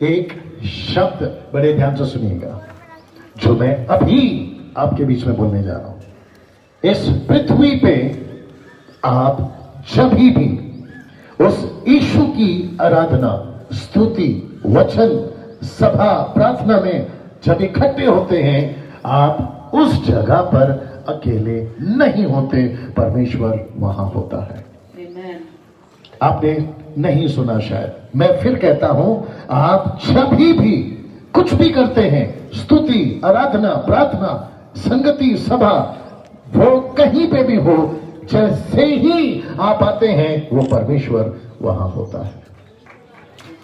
एक शब्द बड़े ध्यान से सुनिएगा जो मैं अभी आपके बीच में बोलने जा रहा हूं। इस पृथ्वी पे आप जब भी उस यीशु की आराधना, स्तुति, वचन, सभा, प्रार्थना में जब इकट्ठे होते हैं, आप उस जगह पर अकेले नहीं होते, परमेश्वर वहां होता है। आपने नहीं सुना शायद, मैं फिर कहता हूं, आप जब भी कुछ भी करते हैं, स्तुति, आराधना, प्रार्थना, संगति, सभा, वो कहीं पे भी हो, जैसे ही आप आते हैं वो परमेश्वर वहां होता है।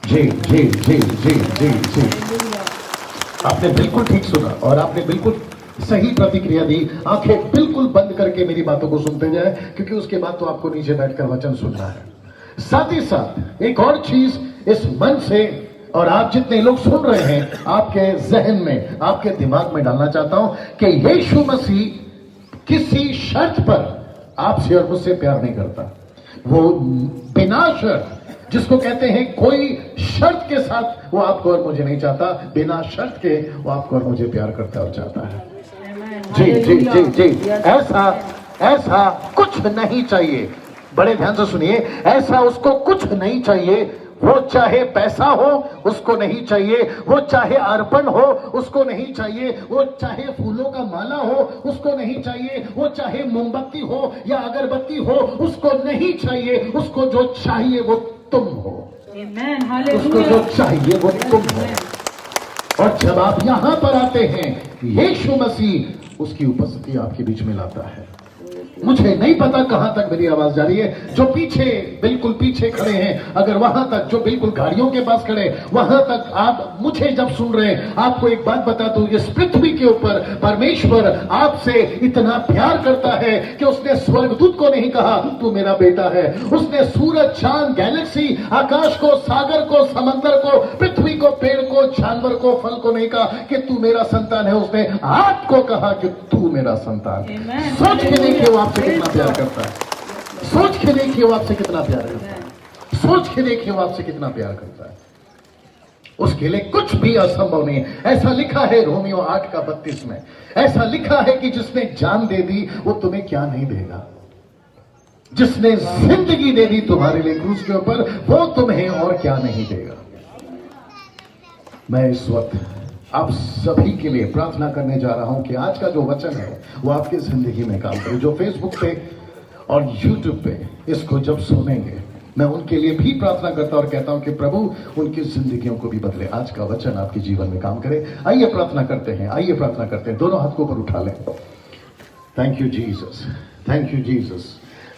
जी जी जी जी जी जी, आपने बिल्कुल ठीक सुना और आपने बिल्कुल सही प्रतिक्रिया दी। आंखें बिल्कुल बंद करके मेरी बातों को सुनते जाए, क्योंकि उसके बाद तो आपको नीचे बैठकर वचन सुनना है। साथ ही साथ एक और चीज इस मन से, और आप जितने लोग सुन रहे हैं, आपके जहन में, आपके दिमाग में डालना चाहता हूं कि यीशु मसीह किसी शर्त पर आपसे और मुझसे प्यार नहीं करता। वो बिना शर्त, जिसको कहते हैं कोई शर्त के साथ, वो आपको और मुझे नहीं चाहता, बिना शर्त के वो आपको और मुझे प्यार करता और चाहता है। जी जी जी जी, ऐसा कुछ नहीं चाहिए। बड़े ध्यान से सुनिए, ऐसा उसको कुछ नहीं चाहिए। वो चाहे पैसा हो उसको नहीं चाहिए, वो चाहे अर्पण हो उसको नहीं चाहिए, वो चाहे फूलों का माला हो उसको नहीं चाहिए, वो चाहे मोमबत्ती हो या अगरबत्ती हो उसको नहीं चाहिए। उसको जो चाहिए वो तुम हो। उसको जो चाहिए वो तुम हो। और जब आप यहां पर आते हैं, यीशु मसीह उसकी उपस्थिति आपके बीच में लाता है। मुझे नहीं पता कहां तक मेरी आवाज जा रही है। जो पीछे, बिल्कुल पीछे खड़े हैं, अगर वहां तक, जो बिल्कुल गाड़ियों के पास खड़े, वहां तक आप मुझे जब सुन रहे हैं, आपको एक बात बता दूं, इस पृथ्वी के ऊपर परमेश्वर आपसे इतना प्यार करता है कि उसने स्वर्गदूत को नहीं कहा तू मेरा बेटा है। उसने सूरज, चांद, गैलेक्सी, आकाश को, सागर को, समंदर को, पृथ्वी को, पेड़ को, जानवर को, फल को नहीं कहा कि तू मेरा संतान है। उसने आपको कहा कि तू मेरा संतान है। सोच के देखिए वो आपसे कितना प्यार करता है। सोच के देखिए वो आपसे कितना प्यार करता है। सोच के देखिए वो आपसे कितना प्यार करता है। उसके लिए कुछ भी असंभव नहीं है। ऐसा लिखा है रोमियो 8:32 में, ऐसा लिखा है कि जिसने जान दे दी वो तुम्हें क्या नहीं देगा। जिसने जिंदगी दे दी तुम्हारे लिए क्रूस के ऊपर, वो तुम्हें और क्या नहीं देगा। मैं इस वक्त आप सभी के लिए प्रार्थना करने जा रहा हूं कि आज का जो वचन है वो आपकी जिंदगी में काम करे। जो फेसबुक पे और यूट्यूब पे इसको जब सुनेंगे, मैं उनके लिए भी प्रार्थना करता और कहता हूं कि प्रभु उनकी जिंदगियों को भी बदले। आज का वचन आपके जीवन में काम करे। आइए प्रार्थना करते हैं, आइए प्रार्थना करते हैं। दोनों हाथ को ऊपर उठा लें। Thank you Jesus, thank you Jesus,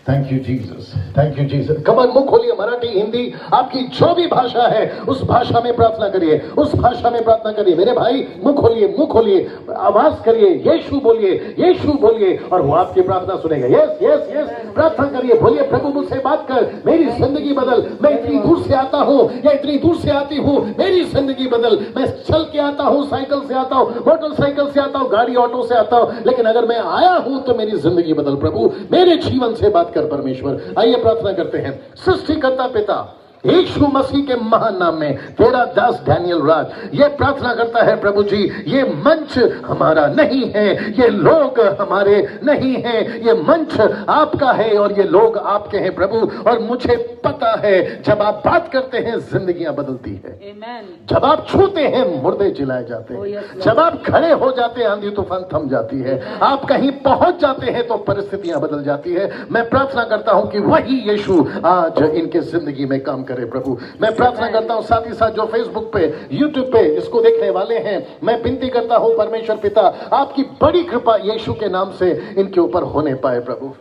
thank you Jesus, thank you Jesus. कमर मुंह खोलिए, मराठी, हिंदी, आपकी जो भी भाषा है उस भाषा में प्रार्थना करिए, उस भाषा में प्रार्थना करिए। मेरे भाई मुंह खोलिए, मुंह खोलिए, आवाज करिए, यीशु बोलिए, यीशु बोलिए, और वो आपकी प्रार्थना सुनेगा। यस यस यस, प्रार्थना करिए, बोलिए प्रभु मुझसे बात कर, मेरी जिंदगी बदल। मैं इतनी दूर से आता हूँ या इतनी दूर से आती हूँ, मेरी जिंदगी बदल। मैं चल के आता हूँ, साइकिल से आता हूँ, मोटरसाइकिल से आता हूँ, गाड़ी ऑटो से आता हूँ, लेकिन अगर मैं आया हूँ तो मेरी जिंदगी बदल। प्रभु मेरे जीवन से बात कर परमेश्वर। आइए प्रार्थना करते हैं। सृष्टिकर्ता पिता यीशु मसीह के महान नाम में तेरा दास डैनियल राज ये प्रार्थना करता है प्रभु जी, ये मंच हमारा नहीं है, ये लोग हमारे नहीं है, ये मंच आपका है और ये लोग आपके हैं प्रभु। और मुझे पता है जब आप बात करते हैं जिंदगियां बदलती है। जब आप छूते हैं मुर्दे जिलाए जाते हैं, जब आप खड़े हो जाते हैं आंधी तूफान थम जाती है, आप कहीं पहुंच जाते हैं तो परिस्थितियां बदल जाती है। मैं प्रार्थना करता हूं कि वही यीशु आज इनके जिंदगी में काम करे प्रभु। मैं प्रार्थना करता हूं साथ ही साथ जो फेसबुक पे, यूट्यूब पे इसको देखने वाले हैं, मैं विनती करता हूं परमेश्वर पिता आपकी बड़ी कृपा यीशु के नाम से इनके ऊपर होने पाए प्रभु।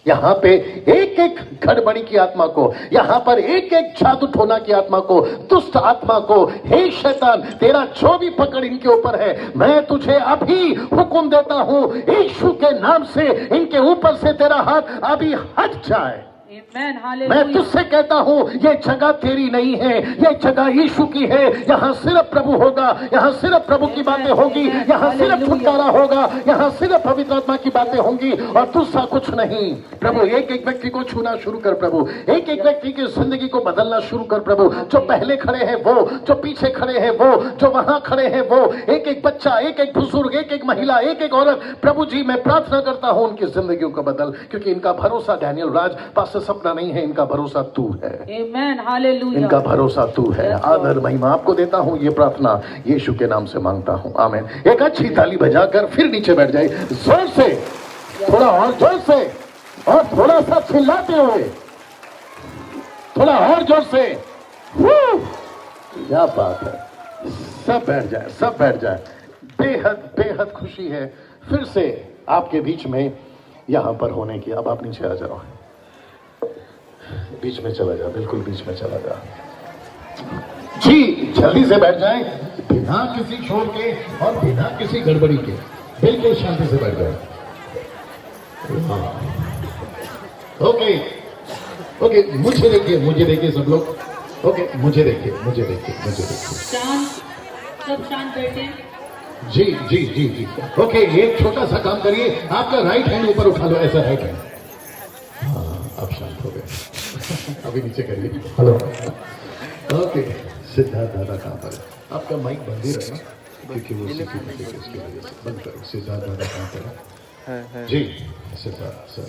यहां पे एक एक गड़बड़ी की आत्मा को, यहां पर एक एक जादू टोना की आत्मा को, दुष्ट आत्मा को, हे शैतान तेरा जो भी पकड़ इनके ऊपर है, मैं तुझे अभी हुक्म देता हूं यीशु के नाम से इनके ऊपर से तेरा हाथ अभी हट जाए। Amen. मैं Hallelujah. तुझसे कहता हूँ ये जगह तेरी नहीं है, ये जगह यीशु की है। यहाँ सिर्फ प्रभु होगा, यहाँ सिर्फ प्रभु की बातें होगी, यहाँ सिर्फ छुटकारा होगा, यहाँ सिर्फ पवित्र आत्मा की बातें होंगी और दूसरा कुछ नहीं। प्रभु एक एक व्यक्ति को छूना शुरू कर, प्रभु एक एक व्यक्ति की जिंदगी को बदलना शुरू कर। प्रभु जो पहले खड़े हैं वो, जो पीछे खड़े हैं वो, जो वहां खड़े हैं वो, एक एक बच्चा, एक एक बुजुर्ग, एक एक महिला, एक एक औरत, प्रभु जी मैं प्रार्थना करता हूं उनकी जिंदगियों को बदल, क्योंकि इनका भरोसा डैनियल राज पास्टर सपना नहीं है, इनका भरोसा तू है। Amen. Hallelujah. इनका भरोसा तू है। आदर महिमा आपको देता हूं, ये प्रार्थना यीशु के नाम से मांगता हूं, आमीन। एक अच्छी ताली बजाकर फिर नीचे बैठ जाए, जोर से, थोड़ा और जोर से, और थोड़ा सा चिल्लाते हुए, थोड़ा और जोर से। क्या बात है। सब बैठ जाए, सब बैठ जाए। बेहद बेहद खुशी है फिर से आपके बीच में यहां पर होने की। अब आप नीचे आ जाओ, बीच में चला जा, बिल्कुल बीच में चला जा जी। जल्दी से बैठ जाएं, बिना किसी शोर के और बिना किसी गड़बड़ी के, बिल्कुल शांति से बैठ जाए। ओके ओके, मुझे देखिए सब लोग। ओके, मुझे देखिए। शांत, सब शांत बैठे। जी जी जी जी। ओके, एक छोटा सा काम करिए, आपका राइट हैंड ऊपर उठा लो, ऐसा राइट हैंड। हाँ, अब शांत हो गए। अभी नीचे करिए। हेलो। ओके, सिद्धार्थ दादा कहाँ पर है? आपका माइक बंद ही रहे, क्योंकि वो इसकी वजह से बंद करो। सिद्धार्थ दादा कहाँ पर है? जी सिद्धार्थ सर,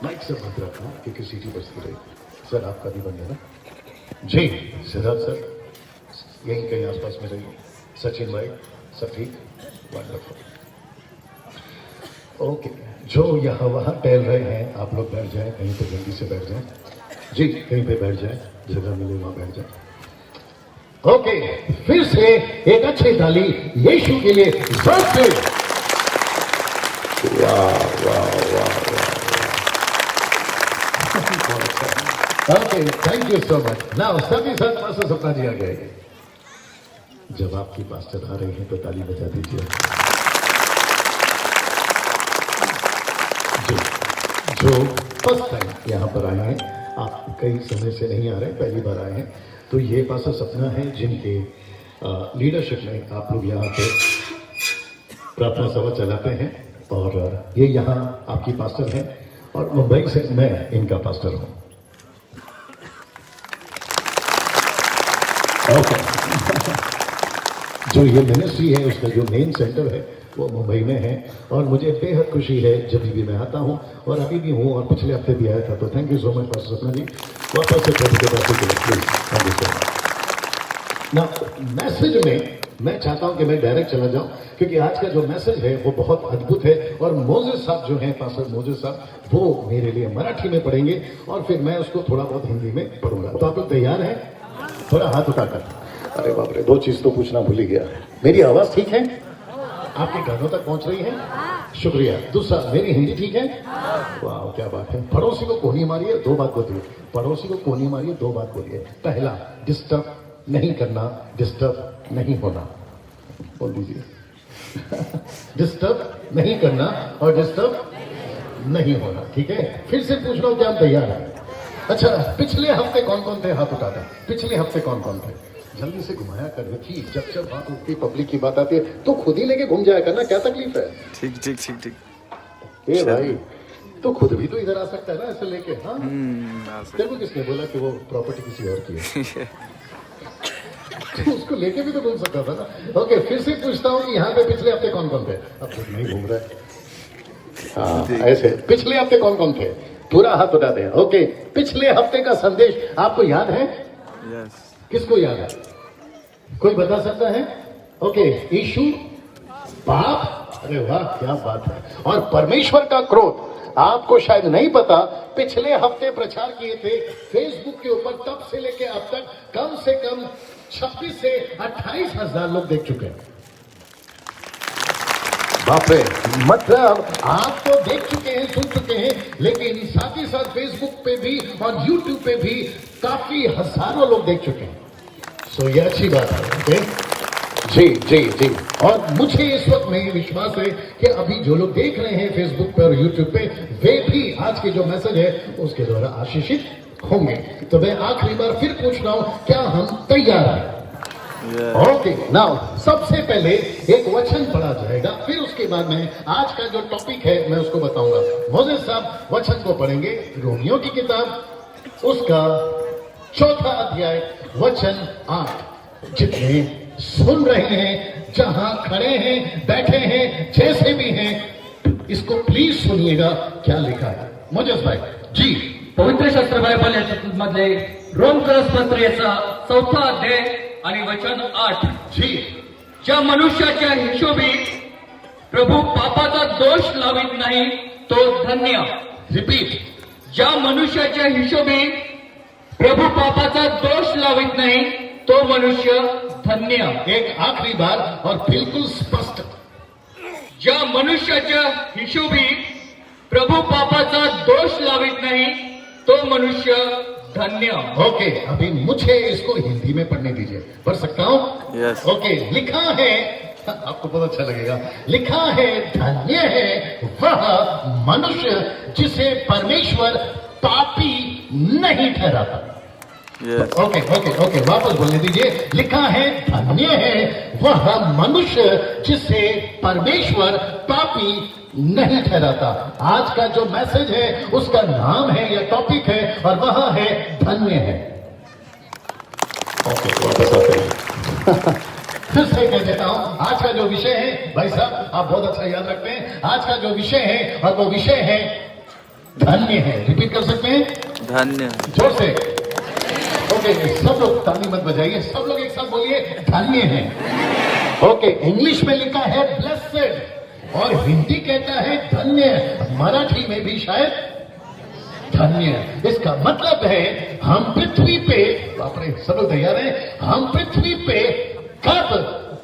माइक से बंद रखना क्योंकि सीटी बजती रही। सर आपका भी बंद है ना? जी सिद्धार्थ सर, यहीं कहीं आसपास में रहिए। सचिन भाई सब ठीक? वंडरफुल। ओके, जो यहाँ वहाँ टहल रहे हैं आप लोग बैठ जाएं, कहीं पे जल्दी से बैठ जाएं। जी कहीं पे बैठ जाएं, जगह मिले वहाँ बैठ जाएं। ओके, फिर से एक अच्छी ताली यीशु के लिए जोर से। वाह वाह वाह वाह। Okay, thank you so much. Now सभी साथ पास्टर सपना जी आ गए। जब आपकी पास्टर आ रही हैं तो ताली बजा दीजिए। जो फर्स्ट टाइम यहाँ पर आए हैं, आप कई समय से नहीं आ रहे, पहली बार आए हैं, तो ये पास्टर सपना है जिनके लीडरशिप में आप लोग यहाँ पे प्रार्थना सभा चलाते हैं, और ये यहाँ आपकी पास्टर हैं, और मुंबई से मैं इनका पास्टर हूँ। ओके। जो ये मिनिस्ट्री है उसका जो मेन सेंटर है वो मुंबई में है, और मुझे बेहद खुशी है जब भी मैं आता हूँ, और अभी भी हूँ, और पिछले हफ्ते भी आया था। तो thank you so much pastor सपना जी, वापस से थैंक यू सो मच। ना मैसेज में मैं चाहता हूं कि मैं डायरेक्ट चला जाऊं, क्योंकि आज का जो मैसेज है वो बहुत अद्भुत है, और मोजेस साहब जो हैं, पास्टर मोजेस साहब, वो मेरे लिए मराठी में पढ़ेंगे, और फिर मैं उसको थोड़ा बहुत हिंदी में पढ़ूंगा। तो आप लोग तैयार हैं? थोड़ा हाथ उठाकर। अरे बाप रे, दो चीज तो पूछना भूल ही गया। मेरी आवाज ठीक है? आपके कानों तक पहुंच रही है? शुक्रिया। दूसरा, मेरी हिंदी ठीक है? वाह, क्या बात है। पड़ोसी को कोनी मारिए, दो बात बोलिए। पड़ोसी को कोनी मारिए, दो बात बोलिए। पहला, डिस्टर्ब नहीं करना, डिस्टर्ब नहीं होना। बोल दीजिए। डिस्टर्ब नहीं करना और डिस्टर्ब नहीं होना, ठीक है? फिर से पूछ रहा हूं, क्या हम तैयार हैं? अच्छा, पिछले हफ्ते कौन कौन थे? हाथ उठाता। पिछले हफ्ते कौन कौन थे? जल्दी से घुमाया कर रखी। जब जब बात उठती, पब्लिक की बात आती है तो खुद ही लेके घूम जाया करना, क्या तकलीफ है? ठीक ठीक ठीक ठीक। ए भाई, तो खुद भी तो इधर आ सकता है ना ऐसे लेके। हाँ, तेरे को किसने बोला कि वो प्रॉपर्टी किसी और की है? तो उसको लेके भी तो घूम सकता था ना। ओके, फिर से पूछता हूँ कि यहाँ पे पिछले हफ्ते कौन कौन थे? अब खुद नहीं घूम रहा है। हाँ, ऐसे पिछले हफ्ते कौन कौन थे? पूरा हाथ उठा दे। ओके, पिछले हफ्ते का संदेश आपको याद है? यस। किसको याद है? कोई बता सकता है? ओके, यीशु, पाप, अरे वाह क्या बात है, और परमेश्वर का क्रोध। आपको शायद नहीं पता, पिछले हफ्ते प्रचार किए थे फेसबुक के ऊपर, तब से लेके अब तक कम से कम 26 से 28 हजार लोग देख चुके हैं। बाप रे, मतलब आप तो देख चुके हैं, सुन चुके हैं, लेकिन साथ ही साथ फेसबुक पे भी और यूट्यूब पे भी काफी हजारों लोग देख चुके हैं। सो ये अच्छी बात है। ओके, जी जी जी। और मुझे इस वक्त में ये विश्वास है कि अभी जो लोग देख रहे हैं फेसबुक पे और यूट्यूब पे, वे भी आज के जो मैसेज है उसके द्वारा आशीषित होंगे। तो मैं आखिरी बार फिर पूछ रहा हूं, क्या हम तैयार हैं? ओके, नाउ सबसे पहले एक वचन पढ़ा जाएगा, फिर उसके बाद में आज का जो टॉपिक है मैं उसको बताऊंगा। मोजेस साहब वचन को पढ़ेंगे, रोमियो की किताब उसका 4 अध्याय वचन 8। जितने सुन रहे हैं, जहां खड़े हैं, बैठे हैं, जैसे भी हैं, इसको प्लीज सुनिएगा क्या लिखा है। मोजेस भाई जी। पवित्र शास्त्र बायबल याच्यामध्ये रोमकरस पत्र याचा 4 अध्याय आणि वचन 8। जी। ज्या मनुष्याच्या हिशोबी प्रभू पापाचा दोष लावित नाही तो धन्य। रिपीट। ज्या मनुष्याच्या हिशोबी प्रभु पापाचा दोष लावित नाही तो मनुष्य धन्य। एक आखिरी बार और बिल्कुल स्पष्ट। ज्या मनुष्याच्या हिशोबी प्रभु पापाचा दोष लावित नाही तो मनुष्य धन्य। ओके, अभी मुझे इसको हिंदी में पढ़ने दीजिए। पढ़ सकता हूं? Yes. ओके, लिखा है, आपको बहुत अच्छा लगेगा, लिखा है धन्य है वह मनुष्य जिसे परमेश्वर पापी नहीं ठहराता। Yes. ओके ओके ओके, वापस बोलने दीजिए। लिखा है धन्य है वह मनुष्य जिसे परमेश्वर पापी नहीं ठहराता। आज का जो मैसेज है उसका नाम है या टॉपिक है और वह है धन्य है। ओके, वापस आते हैं। फिर से कह देता हूं, आज का जो विषय है, भाई साहब आप बहुत अच्छा याद रखते हैं, आज का जो विषय है और वो विषय है धन्य है। रिपीट कर सकते हैं? धन्य। जोर से। ओके, सब लोग ताली मत बजाइए, सब लोग एक साथ बोलिए धन्य है। ओके, इंग्लिश में लिखा है ब्लेसेड और हिंदी कहता है धन्य, मराठी में भी शायद धन्य। इसका मतलब है हम पृथ्वी पे, बाप रे सब लोग तैयार हैं, हम पृथ्वी पे कब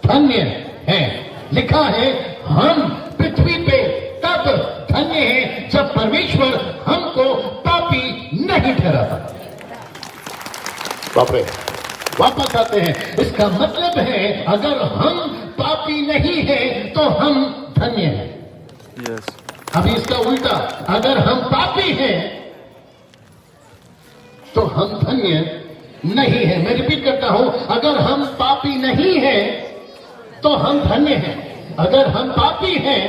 धन्य हैं। लिखा है हम पृथ्वी पे तब धन्य हैं जब परमेश्वर हमको पापी नहीं ठहराता। बाप रे, वापस आते हैं। इसका मतलब है अगर हम पापी नहीं हैं तो हम धन्य हैं। Yes. अभी इसका उल्टा, अगर हम पापी हैं तो हम धन्य नहीं हैं। मैं रिपीट करता हूं, अगर हम पापी नहीं हैं तो हम धन्य हैं, अगर हम पापी हैं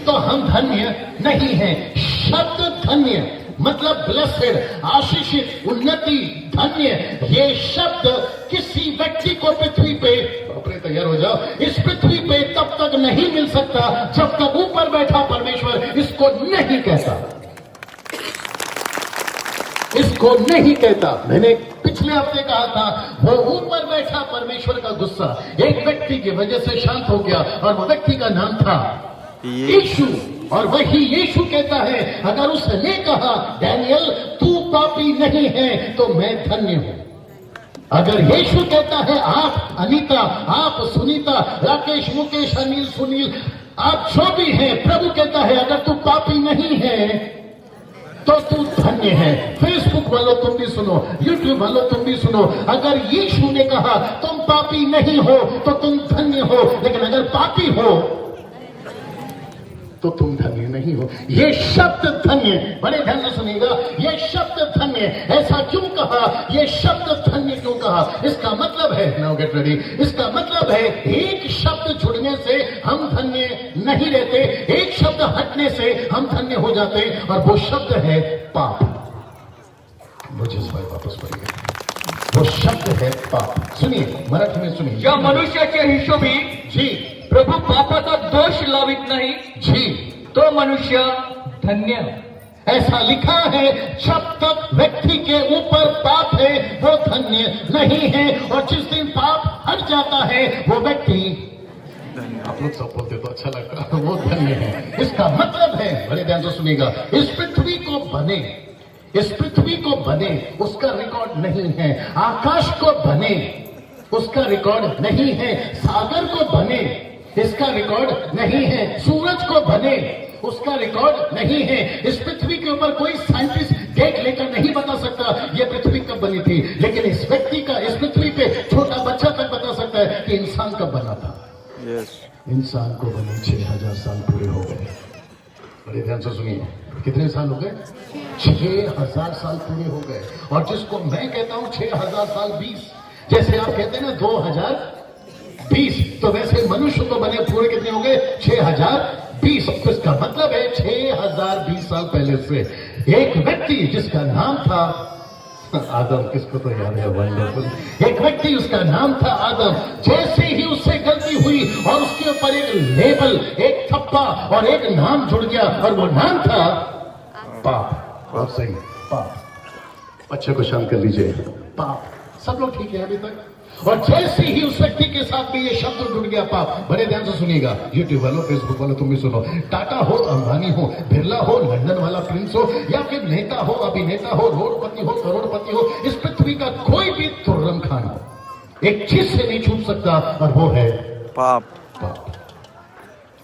तो हम धन्य नहीं हैं। शब्द धन्य मतलब ब्लेसेड, आशीषित, उन्नति, धन्य, ये शब्द किसी व्यक्ति को पृथ्वी पे, अपने तैयार हो जाओ, इस पृथ्वी पे तब तक नहीं मिल सकता जब तक ऊपर बैठा परमेश्वर इसको नहीं कहता, इसको नहीं कहता। मैंने पिछले हफ्ते कहा था, वो ऊपर बैठा परमेश्वर का गुस्सा एक व्यक्ति की वजह से शांत हो गया और वो व्यक्ति का नाम था यीशु। और वही यीशु कहता है, अगर उसने कहा डैनियल तू पापी नहीं है तो मैं धन्य हूं। अगर यीशु कहता है आप अनीता, आप सुनीता, राकेश, मुकेश, अनिल, सुनील, आप जो भी हैं, प्रभु कहता है अगर तू पापी नहीं है तो तू धन्य है। फेसबुक वालों तुम भी सुनो, यूट्यूब वालों तुम भी सुनो, अगर यीशु ने कहा तुम पापी नहीं हो तो तुम धन्य हो, लेकिन अगर पापी हो तो तुम धन्य नहीं हो। ये शब्द धन्य, बड़े ध्यान से सुनिएगा, ये शब्द धन्य ऐसा क्यों कहा, ये शब्द धन्य क्यों कहा? इसका मतलब है, नाउ गेट रेडी, इसका मतलब है एक शब्द जुड़ने से हम धन्य नहीं रहते, एक शब्द हटने से हम धन्य हो जाते, और वो शब्द है पाप। मुझे इस बार वापस पढ़िए, वो शब्द है पाप। सुनिए, मराठी में सुनिए। ज्या मनुष्याच्या हिशोबी जी प्रभु पापाचा दोष लावित नाही जी तो मनुष्य धन्य। ऐसा लिखा है, जब तक व्यक्ति के ऊपर पाप है वो धन्य नहीं है, और जिस दिन पाप हट जाता है वो व्यक्ति, आप लोग सब बोलते तो अच्छा लगता है, वो धन्य है। इसका मतलब है, बड़े ध्यान से सुनिएगा, इस पृथ्वी को बने, इस पृथ्वी को बने उसका रिकॉर्ड नहीं है, आकाश को बने उसका रिकॉर्ड नहीं है, सागर को बने इसका रिकॉर्ड नहीं है, सूरज को बने उसका रिकॉर्ड नहीं है। इस पृथ्वी के ऊपर कोई साइंटिस्ट डेट लेकर नहीं बता सकता ये पृथ्वी कब बनी थी, लेकिन इस व्यक्ति का, इस पृथ्वी पे छोटा बच्चा तक बता सकता है कि इंसान इंसान कब बना था? Yes. इंसान को बने 6000 साल पूरे हो गए। बड़े ध्यान से सुनिए, कितने साल हो गए? 6000 साल पूरे हो गए। और जिसको मैं कहता हूं 6000 साल 20, जैसे आप कहते हैं ना 2020, तो वैसे मनुष्य को बने पूरे कितने हो गए? 6020। इसका मतलब है 6020 साल पहले से एक व्यक्ति जिसका नाम था आदम, किसको तो याद है, वंडरफुल, एक व्यक्ति उसका नाम था आदम, जैसे ही उससे गलती हुई और उसके ऊपर एक लेबल, एक थप्पा और एक नाम जुड़ गया और वो नाम था पाप। बहुत सही, पाप। बच्चे को शांत कर लीजिए, पाप। सब लोग ठीक है अभी तक? और जैसे ही उस व्यक्ति के साथ में ये शब्द जुड़ गया पाप, बड़े ध्यान से सुनिएगा, यूट्यूब वालों, फेसबुक वालों, तुम भी सुनो, टाटा हो, अंबानी हो, बिरला हो, लंदन वाला प्रिंस हो, या फिर नेता हो, अभिनेता हो, रोडपति हो, करोड़पति हो, इस पृथ्वी का कोई भी तुर्रम खान हो, एक चीज से नहीं छूट सकता और वो है पाप. पाप।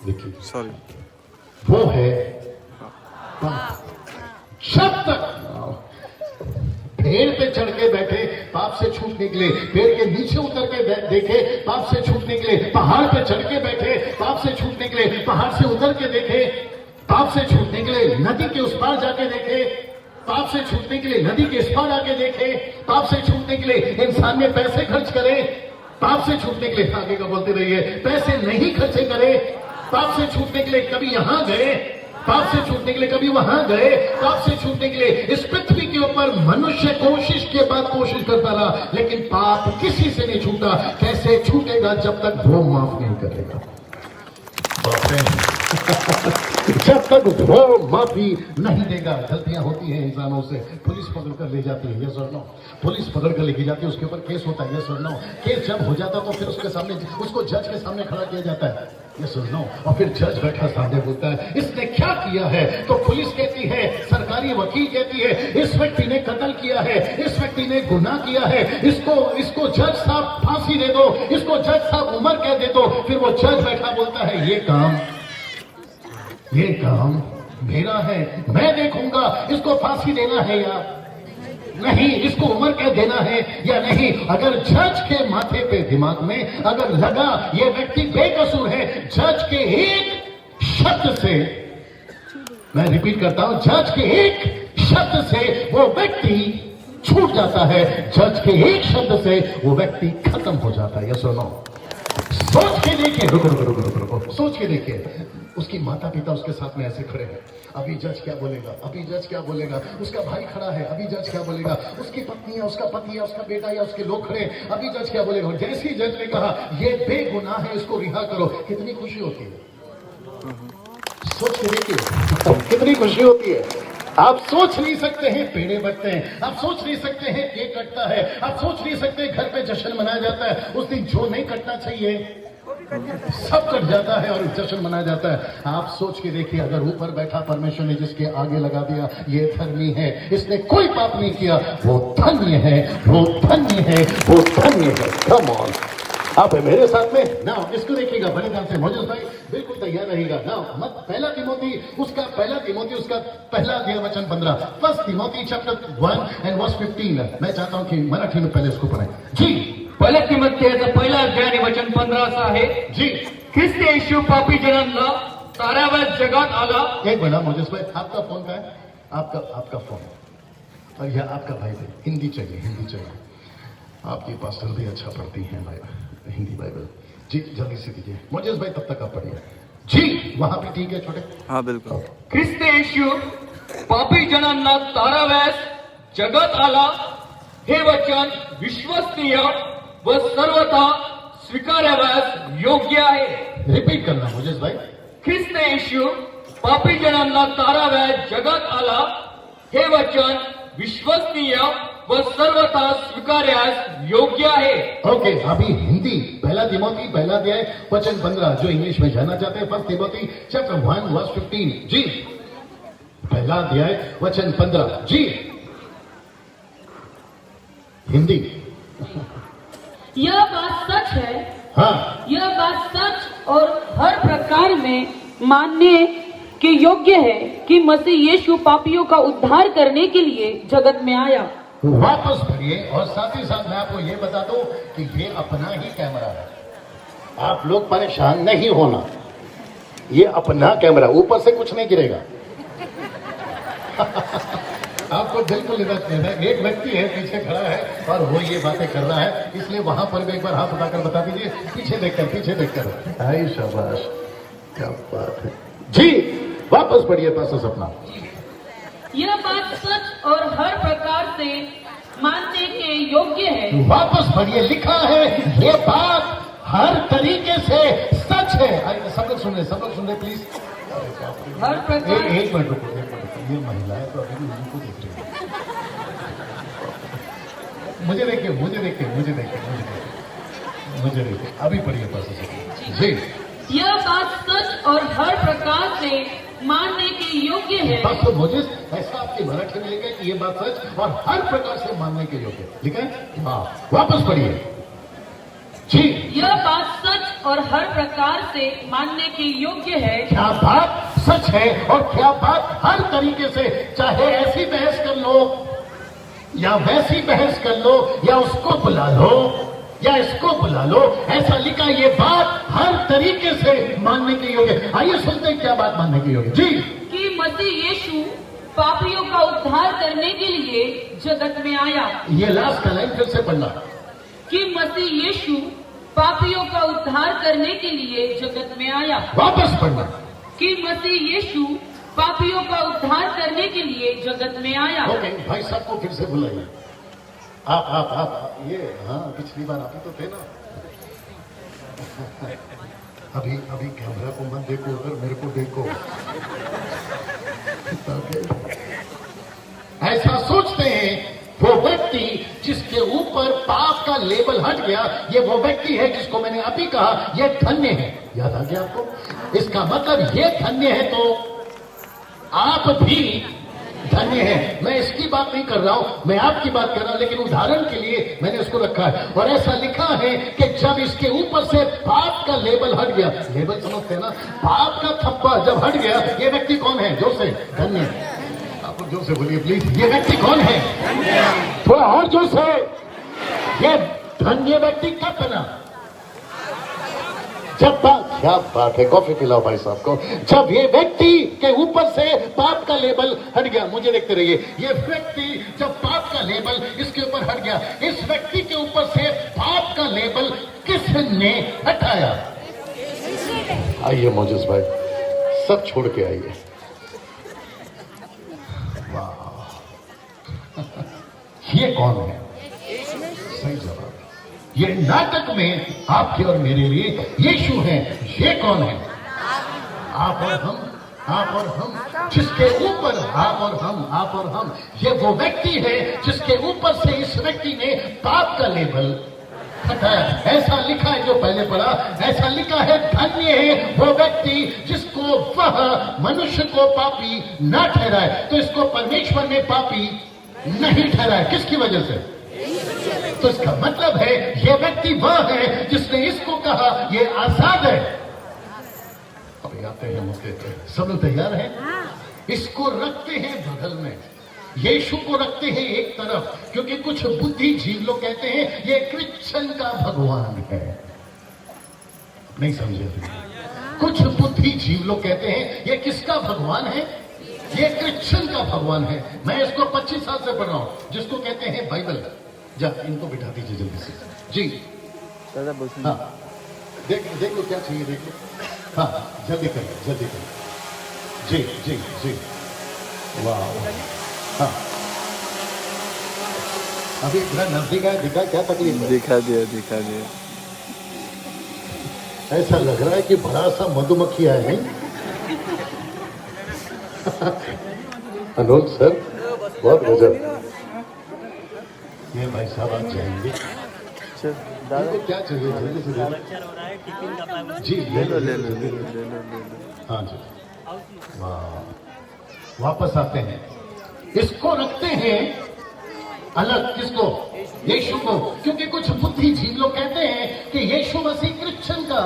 देखिए, Sorry. वो है पाप। जब तक पेड़ पे चढ़ के बैठे, पाप से छूटने के लिए, पेड़ के नीचे उतर के देखे, पाप से छूटने के लिए, पहाड़ पे चढ़ के बैठे, पाप से छूटने के लिए, पहाड़ से उतर के देखे, पाप से छूटने के लिए नदी के उस पार जाके देखे, पाप से छूटने के लिए नदी के इस पार आके देखे, पाप से छूटने के लिए इंसान में पैसे खर्च करे, पाप से छूटने के लिए, आगे का बोलते रहिए, पैसे नहीं खर्चे करे, पाप से छूटने के लिए कभी यहां गए, पाप से छूटने के लिए कभी वहां गए, पाप से छूटने के लिए इस पृथ्वी के ऊपर मनुष्य कोशिश के बाद कोशिश करता रहा, लेकिन पाप किसी से नहीं छूटा। कैसे छूटेगा? जब तक वो माफ नहीं करेगा। जब तक वो माफी नहीं देगा। गलतियां होती हैं इंसानों से, पुलिस पकड़ कर ले जाती है, यस और नो, पुलिस पकड़ कर लेके जाती है, उसके ऊपर केस होता है, यस और नो, केस जब हो जाता है तो फिर उसके सामने, उसको जज के सामने खड़ा किया जाता है, यस और नो, और फिर जज बैठा सामने बोलता है इसने क्या किया है, तो पुलिस कहती है, सरकारी वकील कहती है इस व्यक्ति ने कत्ल किया है, इस व्यक्ति ने गुनाह किया है, इसको जज साहब फांसी दे दो, इसको जज साहब उम्र कह दे दो। फिर वो जज बैठा बोलता है ये काम मेरा है, मैं देखूंगा इसको फांसी देना है या नहीं, इसको उम्र कह देना है या नहीं। अगर जज के माथे पे, दिमाग में अगर लगा ये व्यक्ति बेकसूर है, जज के एक शब्द से, मैं रिपीट करता हूं, जज के एक शब्द से वो व्यक्ति छूट जाता है, जज के एक शब्द से वो व्यक्ति खत्म हो जाता है। यस और नो? सोच के देखिए, रुको, सोच के देखिए, उसकी माता पिता उसके साथ में ऐसे खड़े हैं, अभी जज क्या बोलेगा, अभी जज क्या बोलेगा, उसका भाई खड़ा है, अभी जज क्या बोलेगा, उसकी पत्नी या उसका पति या उसका बेटा या उसके लोग खड़े, अभी जज क्या बोलेगा। जैसे ही जज ने कहा ये बेगुनाह है, इसको रिहा करो, कितनी खुशी होती है। सोच के देखिए कितनी खुशी होती है। आप सोच नहीं सकते हैं पेड़े बढ़ते हैं, आप सोच नहीं सकते हैं केक कटता है, आप सोच नहीं सकते घर पे जश्न मनाया जाता है, उस दिन जो नहीं कटना चाहिए सब कट जाता है और जश्न मनाया जाता है। आप सोच के देखिए, अगर ऊपर बैठा परमेश्वर ने जिसके आगे लगा दिया ये धर्मी है, इसने कोई पाप नहीं किया, वो धन्य है, वो धन्य है, वो धन्य है। कम ऑन, आप है मेरे साथ में ना, इसको देखिएगा बड़े ध्यान से, मौजूद भाई बिल्कुल तैयार रहेगा ना। मत पहला तिमोथी उसका पहला अध्याय वचन 15, first Timothy chapter 1 and verse 15। मैं चाहता हूं कि मराठी में पहले इसको पढ़ें जी। पहिल्या तिमोथेचं पहिला अध्याय आणि वचन 15 असं आहे जी। ख्रिस्त येशू पापी जनांना ताराव्या जगात आला। एक मिनट मोजेस भाई, आपका फोन का है, आपका फोन, और यह आपका भाई भाई हिंदी चाहिए। आपकी पास्टर भी अच्छा पढ़ती हैं भाई हिंदी बाइबल जी, जल्दी से दीजिए मोजेस भाई, तब तक आप पढ़िए जी। वहां पे ठीक है छोटे? हाँ बिल्कुल. ख्रिस्त येशू पापी जनांना ताराव्यास जगात आला, हे वचन विश्वसनीय व सर्वथा स्वीकाराव्यास योग्य आहे। रिपीट करना मोजेस भाई। ख्रिस्त येशू पापी जनांना ताराव्यास जगात आला, हे वचन विश्वसनीय व सर्वथा स्वीकार्यास योग्य आहे। ओके, अभी हिंदी पहला तिमोथी पहला अध्याय वचन 15, जो इंग्लिश में जानना चाहते हैं फर्स्ट तिमोथी चैप्टर 1 वर्स 15 जी। पहला अध्याय वचन 15 जी, हिंदी। यह बात सच है, हाँ, यह बात सच और हर प्रकार में मानने के योग्य है कि मसीह यीशु पापियों का उद्धार करने के लिए जगत में आया। वापस पढ़िए, और साथ ही साथ मैं आपको ये बता दूं कि ये अपना ही कैमरा है, आप लोग परेशान नहीं होना, ये अपना कैमरा, ऊपर से कुछ नहीं गिरेगा। आपको बिल्कुल इधर है। एक व्यक्ति है पीछे खड़ा है और वो ये बातें कर रहा है, इसलिए वहां पर भी एक बार हाथ उठाकर बता दीजिए, पीछे देखकर। हाय शाबाश, क्या बात है जी। वापस पढ़िए पासा सपना। यह बात सच और हर प्रकार से मानने के योग्य है। वापस पढ़िए, लिखा है ये बात हर तरीके से सच है। सब लोग सुन रहे प्लीज। हर प्रकार एक मिनट रुको, ये महिला है तो अभी भी उनको देख रही है। मुझे देखिए, अभी पढ़िए पासा सपना जी। यह बात सच और हर प्रकार से मानने के योग्य है। बस तो मुझे ऐसा आपकी मराठी में लिखा है कि ये बात सच और हर प्रकार से मानने के योग्य लिखा है। हाँ, वापस पढ़िए जी। यह बात सच और हर प्रकार से मानने के योग्य है। क्या बात सच है और क्या बात हर तरीके से, चाहे ऐसी बहस कर लो या वैसी बहस कर लो या उसको बुला लो या इसको बुला लो, ऐसा लिखा ये बात हर तरीके से मानने के योग्य। आइए सुनते हैं क्या बात मानने के योग्य जी। कि मसीह यीशु पापियों का उद्धार करने के लिए जगत में आया। ये लास्ट का लाइन फिर से पढ़ना। कि मसीह यीशु पापियों का उद्धार करने के लिए जगत में आया। वापस पढ़ना। कि मसीह यीशु पापियों का उद्धार करने के लिए जगत में आया। ओके, भाई साहब को फिर से बुलाइए। आप ये, हाँ, पिछली बार आप ही तो थे ना। अभी कैमरा को मत देखो, उधर मेरे को देखो। ऐसा सोचते हैं वो व्यक्ति जिसके ऊपर पाप का लेबल हट गया, ये वो व्यक्ति है जिसको मैंने अभी कहा ये धन्य है। याद आ गया आपको? इसका मतलब ये धन्य है तो आप भी धन्य है। मैं इसकी बात नहीं कर रहा हूं, मैं आपकी बात कर रहा हूं, लेकिन उदाहरण के लिए मैंने उसको रखा है। और ऐसा लिखा है कि जब इसके ऊपर से पाप का लेबल हट गया, लेबल समझते हैं ना, पाप का थप्पा जब हट गया, ये व्यक्ति कौन है? जोर से, धन्य। आप जोर से बोलिए प्लीज, ये व्यक्ति कौन है? थोड़ा और जोर से। ये धन्य व्यक्ति कब बना? जब क्या बात है, कॉफी पिलाओ भाई साहब को। जब ये व्यक्ति के ऊपर से पाप का लेबल हट गया, मुझे देखते रहिए, ये व्यक्ति जब पाप का लेबल इसके ऊपर हट गया, इस व्यक्ति के ऊपर से पाप का लेबल किसने हटाया? आइए मोजेस भाई, सब छोड़ के आइए। वाह, ये कौन है? सही जवाब। ये नाटक में आपके और मेरे लिए यीशु है। ये कौन है? आप और हम, जिसके ऊपर आप और हम, ये वो व्यक्ति है जिसके ऊपर से इस व्यक्ति ने पाप का लेबल हटाया। ऐसा लिखा है, जो पहले पढ़ा, ऐसा लिखा है, धन्य है वो व्यक्ति जिसको वह मनुष्य को पापी न ठहराए। तो इसको परमेश्वर ने पापी नहीं ठहराया, किसकी वजह से? तो इसका मतलब है ये व्यक्ति वह है जिसने इसको कहा ये आजाद है। अब आते हैं मुद्दे पे, सब लोग तैयार हैं? इसको रखते हैं बगल में, यीशु को रखते हैं एक तरफ, क्योंकि कुछ बुद्धिजीवी लोग कहते हैं ये क्रिश्चियन का भगवान है। नहीं समझे? कुछ बुद्धिजीवी लोग कहते हैं ये किसका भगवान है? ये क्रिश्चियन का भगवान है। मैं इसको 25 साल से पढ़ रहा हूं, जिसको कहते हैं बाइबल। जा, इनको बिठा दीजिए जल्दी से जी। हाँ, देख लो क्या चाहिए, देख लो। हाँ, जल्दी कर जी। वाह, हाँ, अभी इतना नजदीक है, दिखा क्या तकलीफ है? दिखा दिया। ऐसा लग रहा है कि बड़ा सा मधुमक्खी है, नहीं? अनोल सर, बहुत गजब। ये भाई साहब आप जाएंगे, इनको क्या चाहिए? जल्दी से दे दो जी। ले लो। हाँ जी, वाह। वापस आते हैं, इसको रखते हैं अलग। किसको? यीशु को। क्योंकि कुछ बुद्धिजीवी लोग कहते हैं कि यीशु मसीह क्रिश्चियन का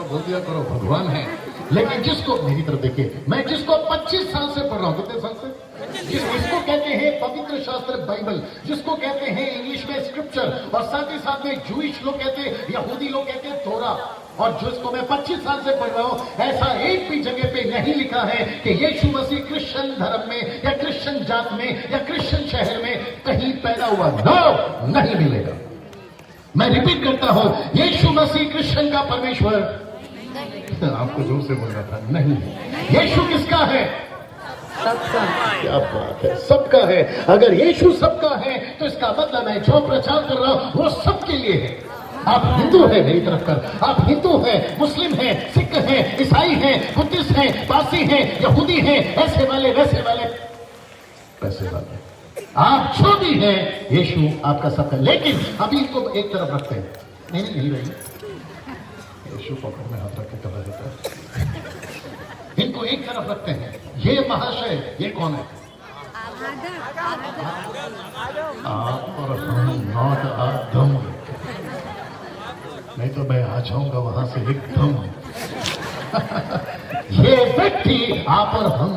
बोल दिया करो भगवान है। लेकिन जिसको, मेरी तरफ देखिए, मैं जिसको 25 साल से पढ़ रहा हूं, कितने साल से, जिसको कहते हैं पवित्र शास्त्र बाइबल, जिसको कहते हैं इंग्लिश में स्क्रिप्चर, और साथ ही साथ में जूइश लोग कहते हैं, यहूदी लोग कहते हैं तोरा, और जिसको मैं 25 साल से पढ़ रहा हूं, ऐसा एक भी जगह पे नहीं लिखा है कि यीशु मसीह क्रिश्चियन धर्म में या क्रिश्चियन जात में या क्रिश्चियन शहर में कहीं पैदा हुआ। नो, नहीं मिलेगा। मैं रिपीट करता हूं, यीशु मसीह क्रिश्चियन का परमेश्वर, आपको जोर से बोलना था, नहीं। यीशु किसका है? सबका। क्या बात है, सबका है। अगर यीशु सबका है तो इसका मतलब है जो प्रचार कर रहा हूं वो सबके लिए है। आप हिंदू हैं, मेरी तरफ कर, आप हिंदू हैं, मुस्लिम हैं, सिख हैं, ईसाई हैं, बुद्धिस्ट हैं, पारसी हैं, यहूदी हैं, ऐसे वाले वैसे वाले पैसे वाले, आप जो भी हैं, यीशु आपका सबका। लेकिन अभी इनको एक तरफ रखते हैं, नहीं रही, यीशु पकड़ में हाथ रख के कहा जाता है, इनको एक तरफ रखते हैं। ये महाशय, ये कौन है? आप और हम, नॉट आदम। नहीं तो मैं आ जाऊंगा वहां से एकदम। ये व्यक्ति, आप और हम,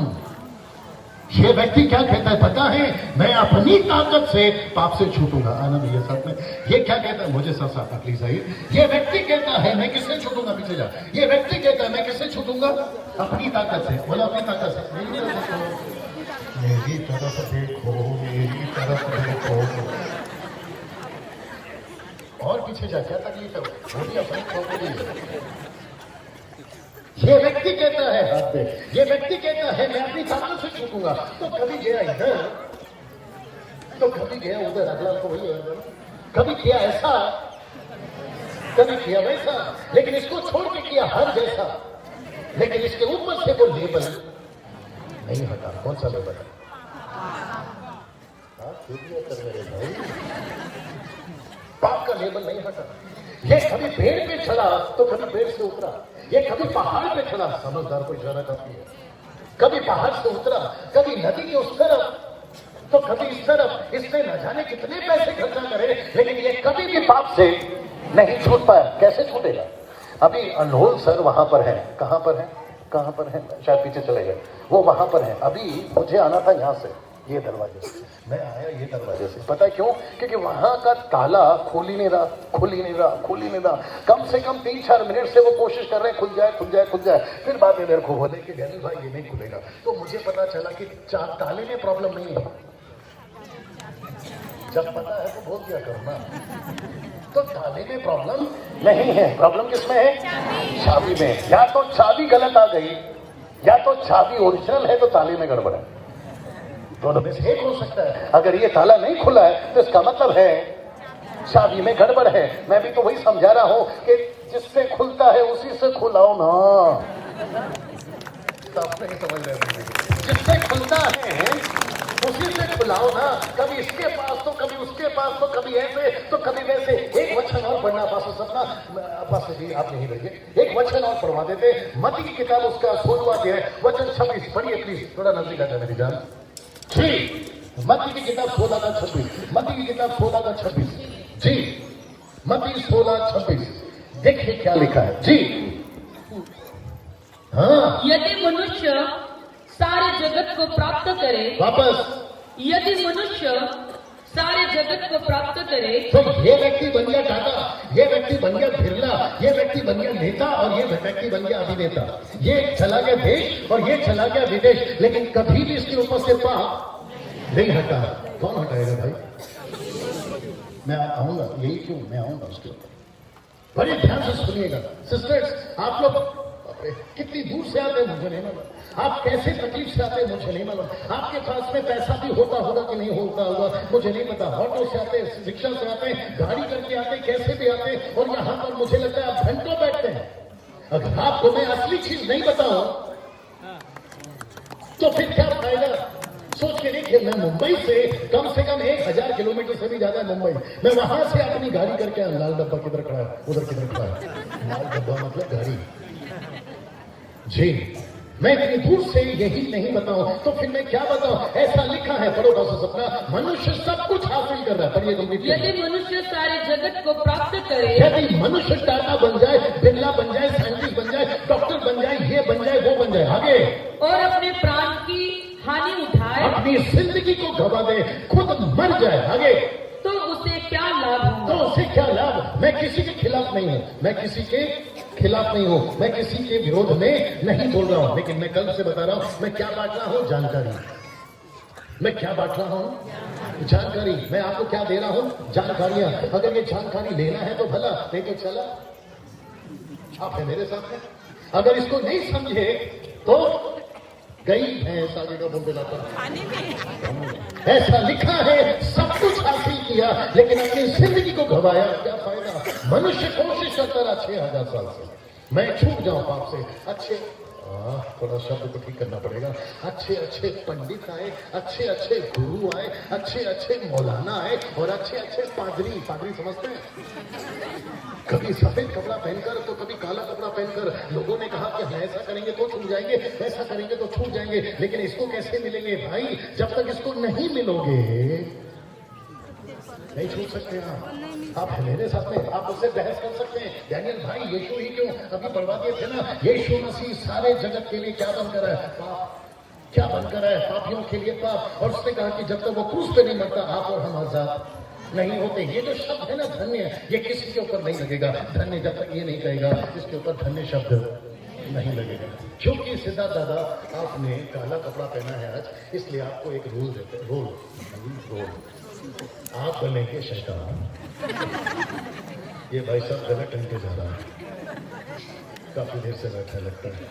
ये व्यक्ति क्या कहता है पता है? मैं अपनी ताकत से पाप से छूटूंगा। आना भैया साथ में। ये क्या कहता है? मुझे साथ साथ प्लीज आइए। ये व्यक्ति कहता है मैं किससे छूटूंगा? पीछे जा। ये व्यक्ति कहता है मैं किससे छूटूंगा? अपनी ताकत से। बोला अपनी ताकत से। मेरी तरफ देखो, मेरी तरफ देखो। और पीछे जा, क्या तकलीफ है? वो भी अपनी प्रॉपर्टी। ये व्यक्ति कहता है हाथ पे, ये व्यक्ति कहता है मैं अपनी ताकत से छूटूंगा। तो कभी गया इधर, तो कभी गया उधर, अगला को वही है, कभी किया ऐसा, कभी किया वैसा, लेकिन इसको छोड़ के किया हर जैसा। लेकिन इसके ऊपर से वो लेबल नहीं हटा। कौन सा लेबल है? पाप का लेबल नहीं हटा। ये कभी पेड़ पे चढ़ा तो कभी पेड़ से उतरा, ये कभी पहाड़ पे चढ़ा, समझदार को इशारा करती है, कभी पहाड़ से उतरा, कभी नदी के उस तरफ तो कभी इस तरफ। इसने न जाने कितने पैसे खर्चा करे, लेकिन ये कभी भी पाप से नहीं छूट पाया। कैसे छूटेगा? अभी अनहोल सर वहां पर है। कहां पर है? कहां पर है? शायद पीछे चले गए। वो वहां पर है। अभी मुझे आना था यहां से, ये दरवाजे से। मैं आया ये दरवाजे से। पता है क्यों? क्योंकि वहां का ताला खोल ही नहीं रहा, खोल ही नहीं रहा, खोल ही नहीं रहा। कम से कम 3-4 मिनट से वो कोशिश कर रहे हैं खुल जाए, खुल जाए, खुल जाए। फिर बाद में मेरे को बोले कि गैनी भाई ये नहीं खुलेगा। तो मुझे पता चला कि ताले में प्रॉब्लम नहीं है। जब पता है तो बोल दिया करो ना। तो ताले में प्रॉब्लम नहीं है। प्रॉब्लम किसमें है? चाबी में। या तो चाबी गलत आ गई, या तो चाबी ओरिजिनल है तो ताले में गड़बड़ है। दोनों में से एक हो सकता है। अगर ये ताला नहीं खुला है तो इसका मतलब है चाबी में गड़बड़ है। मैं भी तो वही समझा रहा हूं कि जिससे खुलता है उसी से खुलाओ ना। नहीं समझ रहे? जिससे खुलता है उसी से खुलाओ ना। कभी इसके पास तो कभी उसके पास तो कभी ऐसे तो कभी वैसे। एक वचन और पढ़ना पास सपना पास जी आप नहीं रहिए। एक वचन और पढ़वा देते। मत्ती की किताब उसका 16वां अध्याय वचन 26 पढ़िए प्लीज। थोड़ा नजदीक आ जाए मेरी जान। जी, मत्ती की किताब 16-26। मत्ती की किताब 16-26 जी, मत्ती 16-26। देखिए क्या लिखा है जी। हाँ, यदि मनुष्य सारे जगत को प्राप्त करे, वापस, यदि मनुष्य सारे जगत को प्राप्त करे तो ये व्यक्ति बन गया टाटा, ये व्यक्ति बन गया बिरला, ये व्यक्ति बन गया नेता और ये व्यक्ति बन गया अभिनेता। ये चला गया देश और ये चला गया विदेश, लेकिन कभी भी इसके ऊपर से पाप नहीं हटा। कौन हटाएगा भाई? मैं आऊंगा, यही क्यों मैं आऊंगा उसके ऊपर। बड़े ध्यान से सुनिएगा सिस्टर्स। आप लोग कितनी दूर से आते हैं मुझे नहीं मालूम, आप कैसे तकलीफ से आते हैं मुझे नहीं मालूम, आपके पास में पैसा भी होता होगा कि नहीं होता होगा मुझे नहीं पता। ऑटो से आते हैं, रिक्शा से आते हैं, गाड़ी करके आते हैं, कैसे भी आते हैं, और यहाँ पर मुझे लगता है आप घंटों बैठते हैं। अगर आपको मैं असली चीज नहीं बताऊं तो फिर क्या फायदा? सोच के देखिए, मैं मुंबई से कम 1000 किलोमीटर से भी ज्यादा है मुंबई। मैं वहां से अपनी गाड़ी करके आया। लाल डब्बा किधर खड़ा है? उधर किधर खड़ा है? लाल डब्बा मतलब गाड़ी जी। मैं इतनी दूर से यही नहीं बताऊं तो फिर मैं क्या बताऊं? ऐसा लिखा है, पढ़ो डॉक्टर सपना। मनुष्य सब कुछ हासिल कर रहा है। पढ़िए कंप्लीट। यदि मनुष्य सारे जगत को प्राप्त करे, यदि मनुष्य टाटा बन जाए, बिरला बन जाए, साइंटिस्ट बन जाए, डॉक्टर बन जाए, ये बन जाए, आगे और अपने प्राण की हानि उठाए अपनी जिंदगी को गवा दे, खुद मर जाए, आगे तो उसे क्या लाभ तो होगा? उसे क्या लाभ? मैं किसी के खिलाफ नहीं हूं, मैं किसी के खिलाफ नहीं हूं, मैं किसी के विरोध में नहीं बोल रहा हूं, लेकिन मैं कल से बता रहा हूं मैं क्या बांट रहा हूं, जानकारी। मैं क्या बांट रहा हूं, जानकारी। मैं आपको क्या दे रहा हूं, जानकारियां। अगर ये जानकारी लेना है तो भला, नहीं तो चला, आप है मेरे साथ में। अगर इसको नहीं समझे तो गई भैंस आगे का बोल दिलाता। ऐसा लिखा है, सब कुछ हासिल किया लेकिन अपनी जिंदगी को गवाया, क्या फायदा? मनुष्य कोशिश करता रहा 6000 साल से मैं छूट जाऊं पाप से। अच्छे थोड़ा शब्द को ठीक करना पड़ेगा। अच्छे अच्छे पंडित आए, अच्छे अच्छे गुरु आए, अच्छे अच्छे मौलाना आए और अच्छे अच्छे पादरी। पादरी समझते हैं? कभी सफेद कपड़ा पहनकर तो कभी काला कपड़ा पहनकर। लोगों ने कहा कि हम ऐसा करेंगे तो छूट जाएंगे, ऐसा करेंगे तो छूट जाएंगे, लेकिन इसको कैसे मिलेंगे भाई? जब तक इसको नहीं मिलोगे नहीं छूट सकते। आप है मेरे साथ में, आप उससे बहस कर सकते हैं। डैनियल भाई यीशु ही क्यों अभी बढ़वा दिए थे ना? यीशु मसीह सारे जगत के लिए क्या बनकर है? पाप। क्या बनकर है? पापियों के लिए पाप। और उसने कहा कि जब तक वो क्रूस पे नहीं मरता आप और हम आजाद नहीं होते। ये जो शब्द है ना धन्य, ये किसी के ऊपर नहीं लगेगा। धन्य जब तक ये नहीं कहेगा इसके ऊपर धन्य शब्द नहीं लगेगा। क्योंकि सिद्धार्थ दादा आपने काला कपड़ा पहना है आज, इसलिए आपको एक रूल देते। रोल आप बनेंगे शैतान। ये भाई साहब गलत टंग के जा रहा है, काफी देर से बैठा लगता है।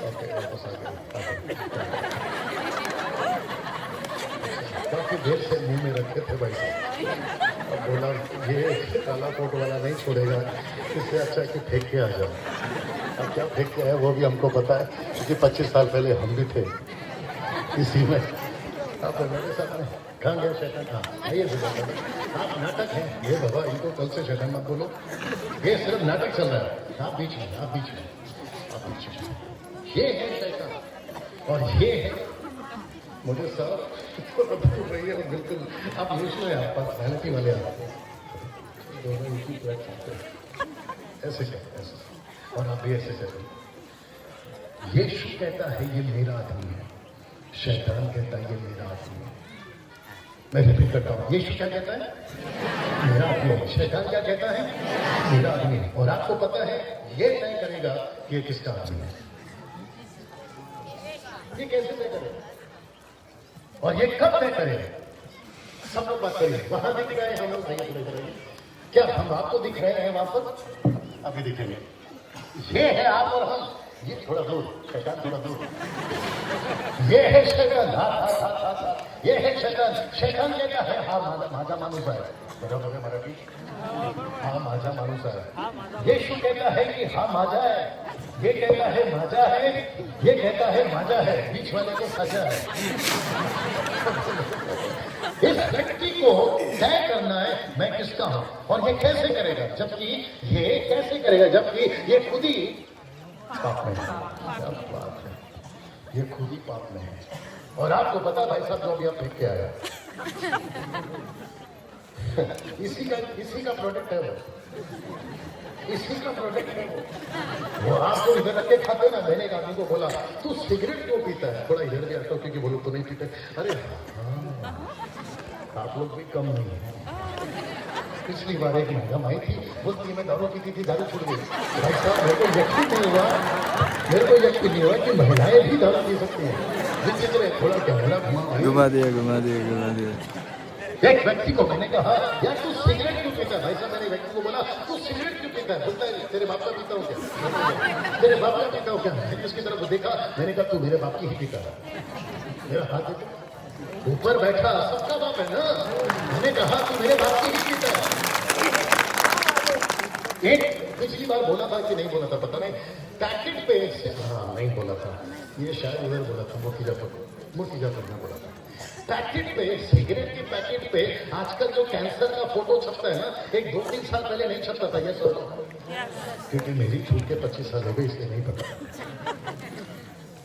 ओके, वापस आ गए। काफी देर से मुंह में रखे थे भाई साहब, अब बोला ये काला कोट वाला नहीं छोड़ेगा, इससे अच्छा कि फेंक के आ जाओ। अब क्या फेंक के है वो भी हमको पता है, क्योंकि 25 साल पहले हम भी थे इसी में। आप मेरे साथ में कहाँ गया शैतान? हाँ ये आप नाटक है ये बाबा, इनको कल से शैतान मत बोलो, ये सिर्फ नाटक चल रहा है। आप बीच में, आप बीच में, आप बीच में। ये है शैतान और ये है मुझे साहब बिल्कुल। आप यूज में आप पास वैलिटी वाले आप दोनों इसी प्लेटफॉर्म ऐसे कहते ऐसे, और आप भी ऐसे कहते। यीशु कहता है ये मेरा आदमी है, शैतान कहता है ये मेरा आदमी है। मैं रिपीट करता हूँ, यीशु क्या कहता है? मेरा आदमी है। शैतान क्या कहता है? मेरा आदमी है। और आपको पता है ये तय करेगा कि ये किसका आदमी है। ये कैसे तय करेगा और ये कब तय करेगा? सब लोग बात करेंगे। वहां दिख रहे हैं हम लोग, नहीं करेंगे क्या? हम आपको दिख रहे हैं वहां पर, अभी दिखेंगे। ये है आप और हम, ये थोड़ा दूर, शैतान थोड़ा दूर। ये है शैतान, ये है शैतान। शैतान कहता है हा माझा माणूस आहे, बरोबर है मराठी? हा माझा माणूस आहे। यीशु कहता है कि हा माझा है, ये कहता है माझा है, ये कहता है माझा है, बीच वाले को सजा है। इस व्यक्ति को तय करना है मैं किसका हूं, और ये कैसे करेगा? जबकि ये कैसे करेगा जबकि ये खुद ही पाप में है। क्या बात है, ये खुद ही पाप में है। और आपको पता भाई साहब जो भी आप फेंक के आया इसी का प्रोडक्ट है वो, इसी का प्रोडक्ट है वो आपको इधर रख के खाते ना। मैंने एक आदमी को बोला तू सिगरेट क्यों पीता है? थोड़ा इधर भी आता हूँ क्योंकि वो लोग तो नहीं पीते। अरे हाँ, आप लोग भी कम नहीं है। पिछली बार एक मैडम आई थी, बोलती मैं दारू पीती थी, दारू छूट गई। भाई साहब मेरे को यकीन नहीं हुआ, मेरे को यकीन नहीं हुआ कि महिलाएं भी दारू पी सकती हैं। विचित्र है, थोड़ा कैमरा घुमा दिया। एक व्यक्ति को मैंने कहा यार तू सिगरेट क्यों पीता है? भाई साहब मैंने व्यक्ति को बोला तू सिगरेट क्यों पीता है? बोलता है तेरे बाप का पीता हूँ क्या? तेरे बाप का पीता हूँ क्या? उसकी तरफ देखा, मैंने कहा तू मेरे बाप की ही पीता है। मेरा हाथ देखो, ऊपर बैठा सबका बाप है ना। मैंने कहा तू मेरे बाप की ही पीता है। एक पिछली बार बोला था कि नहीं बोला था पता नहीं, पैकेट पे हाँ नहीं बोला था, ये शायद उधर बोला था, मूर्तिजापुर में बोला था। पैकेट पे, सिगरेट के पैकेट पे आजकल जो कैंसर का फोटो छपता है ना, एक 2-3 साल पहले नहीं छपता था। ये सोचो, क्योंकि मेरी छूट के 25 साल हो गए इसलिए नहीं पता।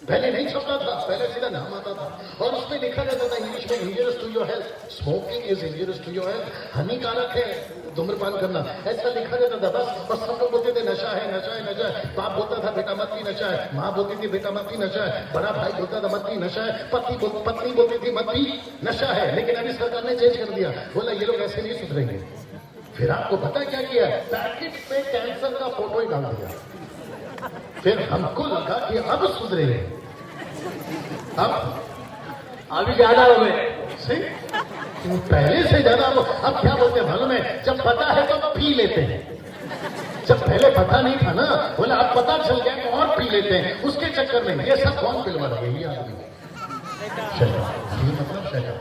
पहले नहीं छपता था, पहले सीधा नाम आता था और उसमें लिखा रहता था इंग्लिश में, injurious to your health, smoking is injurious to your health, हानिकारक है धूम्रपान करना, ऐसा लिखा रहता था बस। और सब लोग बोलते थे नशा है, नशा है, नशा है। बाप बोलता था बेटा मत पी, नशा है। माँ बोलती थी बेटा मत पी, नशा है। बड़ा भाई बोलता था मत पी, नशा है। पत्नी बोलती थी मत पी, नशा है। लेकिन अभी सरकार ने चेंज कर दिया, बोला ये लोग ऐसे नहीं सुधरेंगे। फिर आपको पता क्या किया, पैकेट पे कैंसर का फोटो ही डाल दिया। फिर हमको लगा कि अब सुधरे, अब अभी ज्यादा हो गए। सही, पहले से ज्यादा। अब क्या बोलते हैं मालूम है, जब पता है तो पी लेते हैं, जब पहले पता नहीं था ना, बोले अब पता चल गया तो और पी लेते हैं। उसके चक्कर में ये सब कौन पिलवा रहा है, ये आदमी शैतान, ये मतलब शैतान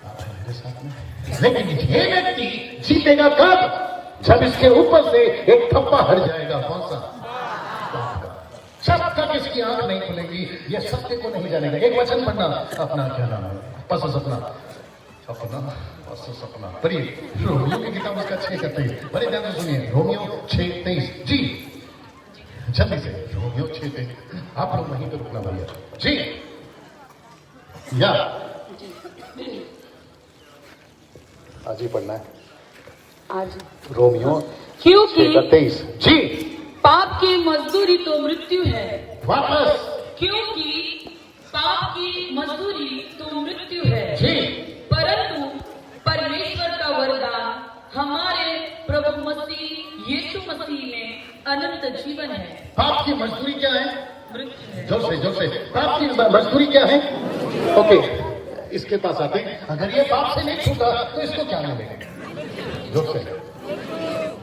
आप हैं मेरे साथ में। लेकिन ये व्यक्ति जीतेगा कब, जब इसके ऊपर से एक थप्पा हट जाएगा। कौन सा, पाप का। जब तक इसकी आंख नहीं खुलेगी ये सत्य को नहीं जानेगा। एक वचन पढ़ना, अपना क्या नाम है, पस सपना, अपना पस सपना पढ़िए। रोमियो की किताब उसका 6 करते हैं, बड़े ध्यान से सुनिए। रोमियो 6:23 जी, जल्दी से रोमियो 6:23। आप लोग वहीं पे रुकना भैया जी, या आज ही पढ़ना है आज रोमियो क्योंकि 6:23 जी। पाप की मजदूरी तो मृत्यु है, वापस क्योंकि पाप की मजदूरी तो मृत्यु है, जी। परंतु परमेश्वर का वरदान हमारे प्रभु मसीह यीशु मसीह में अनंत जीवन है। पाप की मजदूरी क्या है, मृत्यु है। जोर से पाप की मजदूरी क्या है। ओके, इसके पास आते हैं। अगर ये पाप से नहीं छूटा तो इसको क्या मिलेगा, जोर से।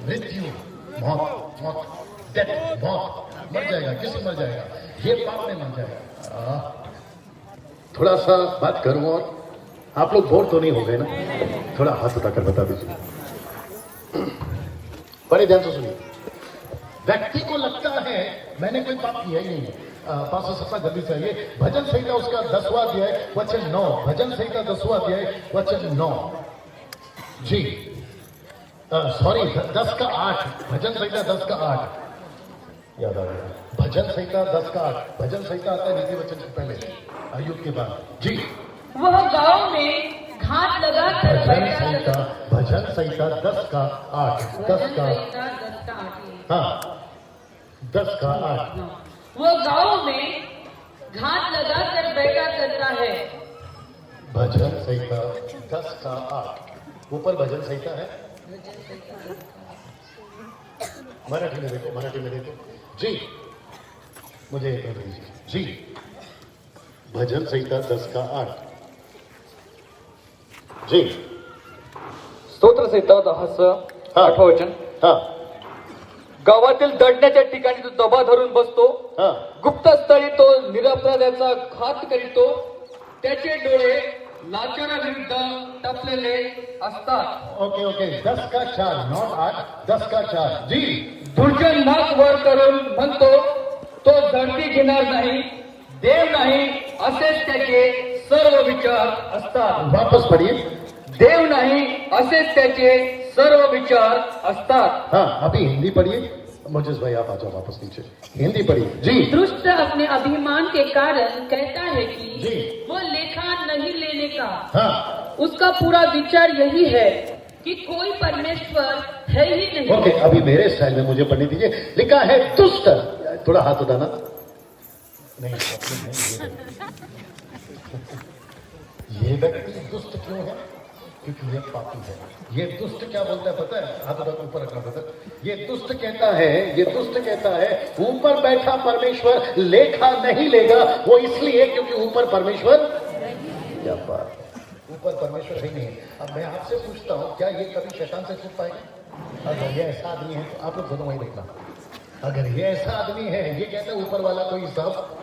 मृत्यु, मौत, मौत, डेथ, मौत, मर जाएगा। किसी मर जाएगा, ये पाप में मर जाएगा। थोड़ा सा बात करूं और आप लोग बोर तो नहीं हो गए ना, थोड़ा हाथ उठाकर बता दीजिए, बड़े ध्यान से सुनिए। व्यक्ति को लगता है मैंने कोई पाप किया ही नहीं है। पास सपना जल्दी चाहिए। भजन संहिता उसका 10वां अध्याय वचन 9, भजन संहिता 10वां अध्याय वचन 9 जी, सॉरी 10 का 8, भजन संहिता 10 का 8 याद आ गया। भजन संहिता 10 का 8, भजन संहिता आता है नीति वचन से पहले, आयुब के बाद जी। वह गांव में घाट लगा कर भजन संहिता 10 का 8, 10 का, हाँ 10 का 8। वो गांव में घाट लगा कर बैठा करता है। भजन संहिता 10 का 8, ऊपर भजन संहिता है। मराठी में देखो, मराठी में देखो जी, मुझे जी। भजन संहिता 10 का 8 जी। स्तोत्र संहिता 10:8 वचन। हाँ गावातील दडण्याच्या ठिकाणी तो दबा धरून बसतो, हाँ गुप्त स्थळी तो निरपराध्याचा घात करीतो, त्याचे डोळे लाचाराविरुद्ध टपलेले असतात। ओके ओके, 10 का 4, नॉट 8, 10 का 4 जी। दुर्जन नाक वर करून म्हणतो, तो झडती घेणार नाही, देव नाही असेच त्याचे सर्व विचार असतात। वापस पढ़िए। देव नाही असेच त्याचे सर्व विचार असतात। हाँ अभी हिंदी पढ़िए। मोजेस भाई आप आ जाओ वापस नीचे, हिंदी पढ़िए जी। दुष्ट अपने अभिमान के कारण कहता है कि जी। वो लेखा नहीं लेने का, हाँ उसका पूरा विचार यही है कि कोई परमेश्वर है ही नहीं। ओके, अभी मेरे स्टाइल में मुझे पढ़ने दीजिए। लिखा है दुष्ट, थोड़ा हाथ उठाना। नहीं, ये व्यक्ति दुष्ट क्यों है, क्योंकि ये पापी है। ये दुष्ट क्या बोलता है पता है, हाथ उठा ऊपर रखना पता है। ये दुष्ट कहता है, ये दुष्ट कहता है ऊपर बैठा परमेश्वर लेखा नहीं लेगा। वो इसलिए क्योंकि ऊपर परमेश्वर, क्या बात, ऊपर परमेश्वर ही नहीं है। अब मैं आपसे पूछता हूँ, क्या ये कभी शैतान से छूट पाएगा? अगर ये ऐसा आदमी है तो आप लोग दोनों वहीं देखना। अगर ये ऐसा आदमी है, ये कहता है ऊपर वाला कोई हिसाब,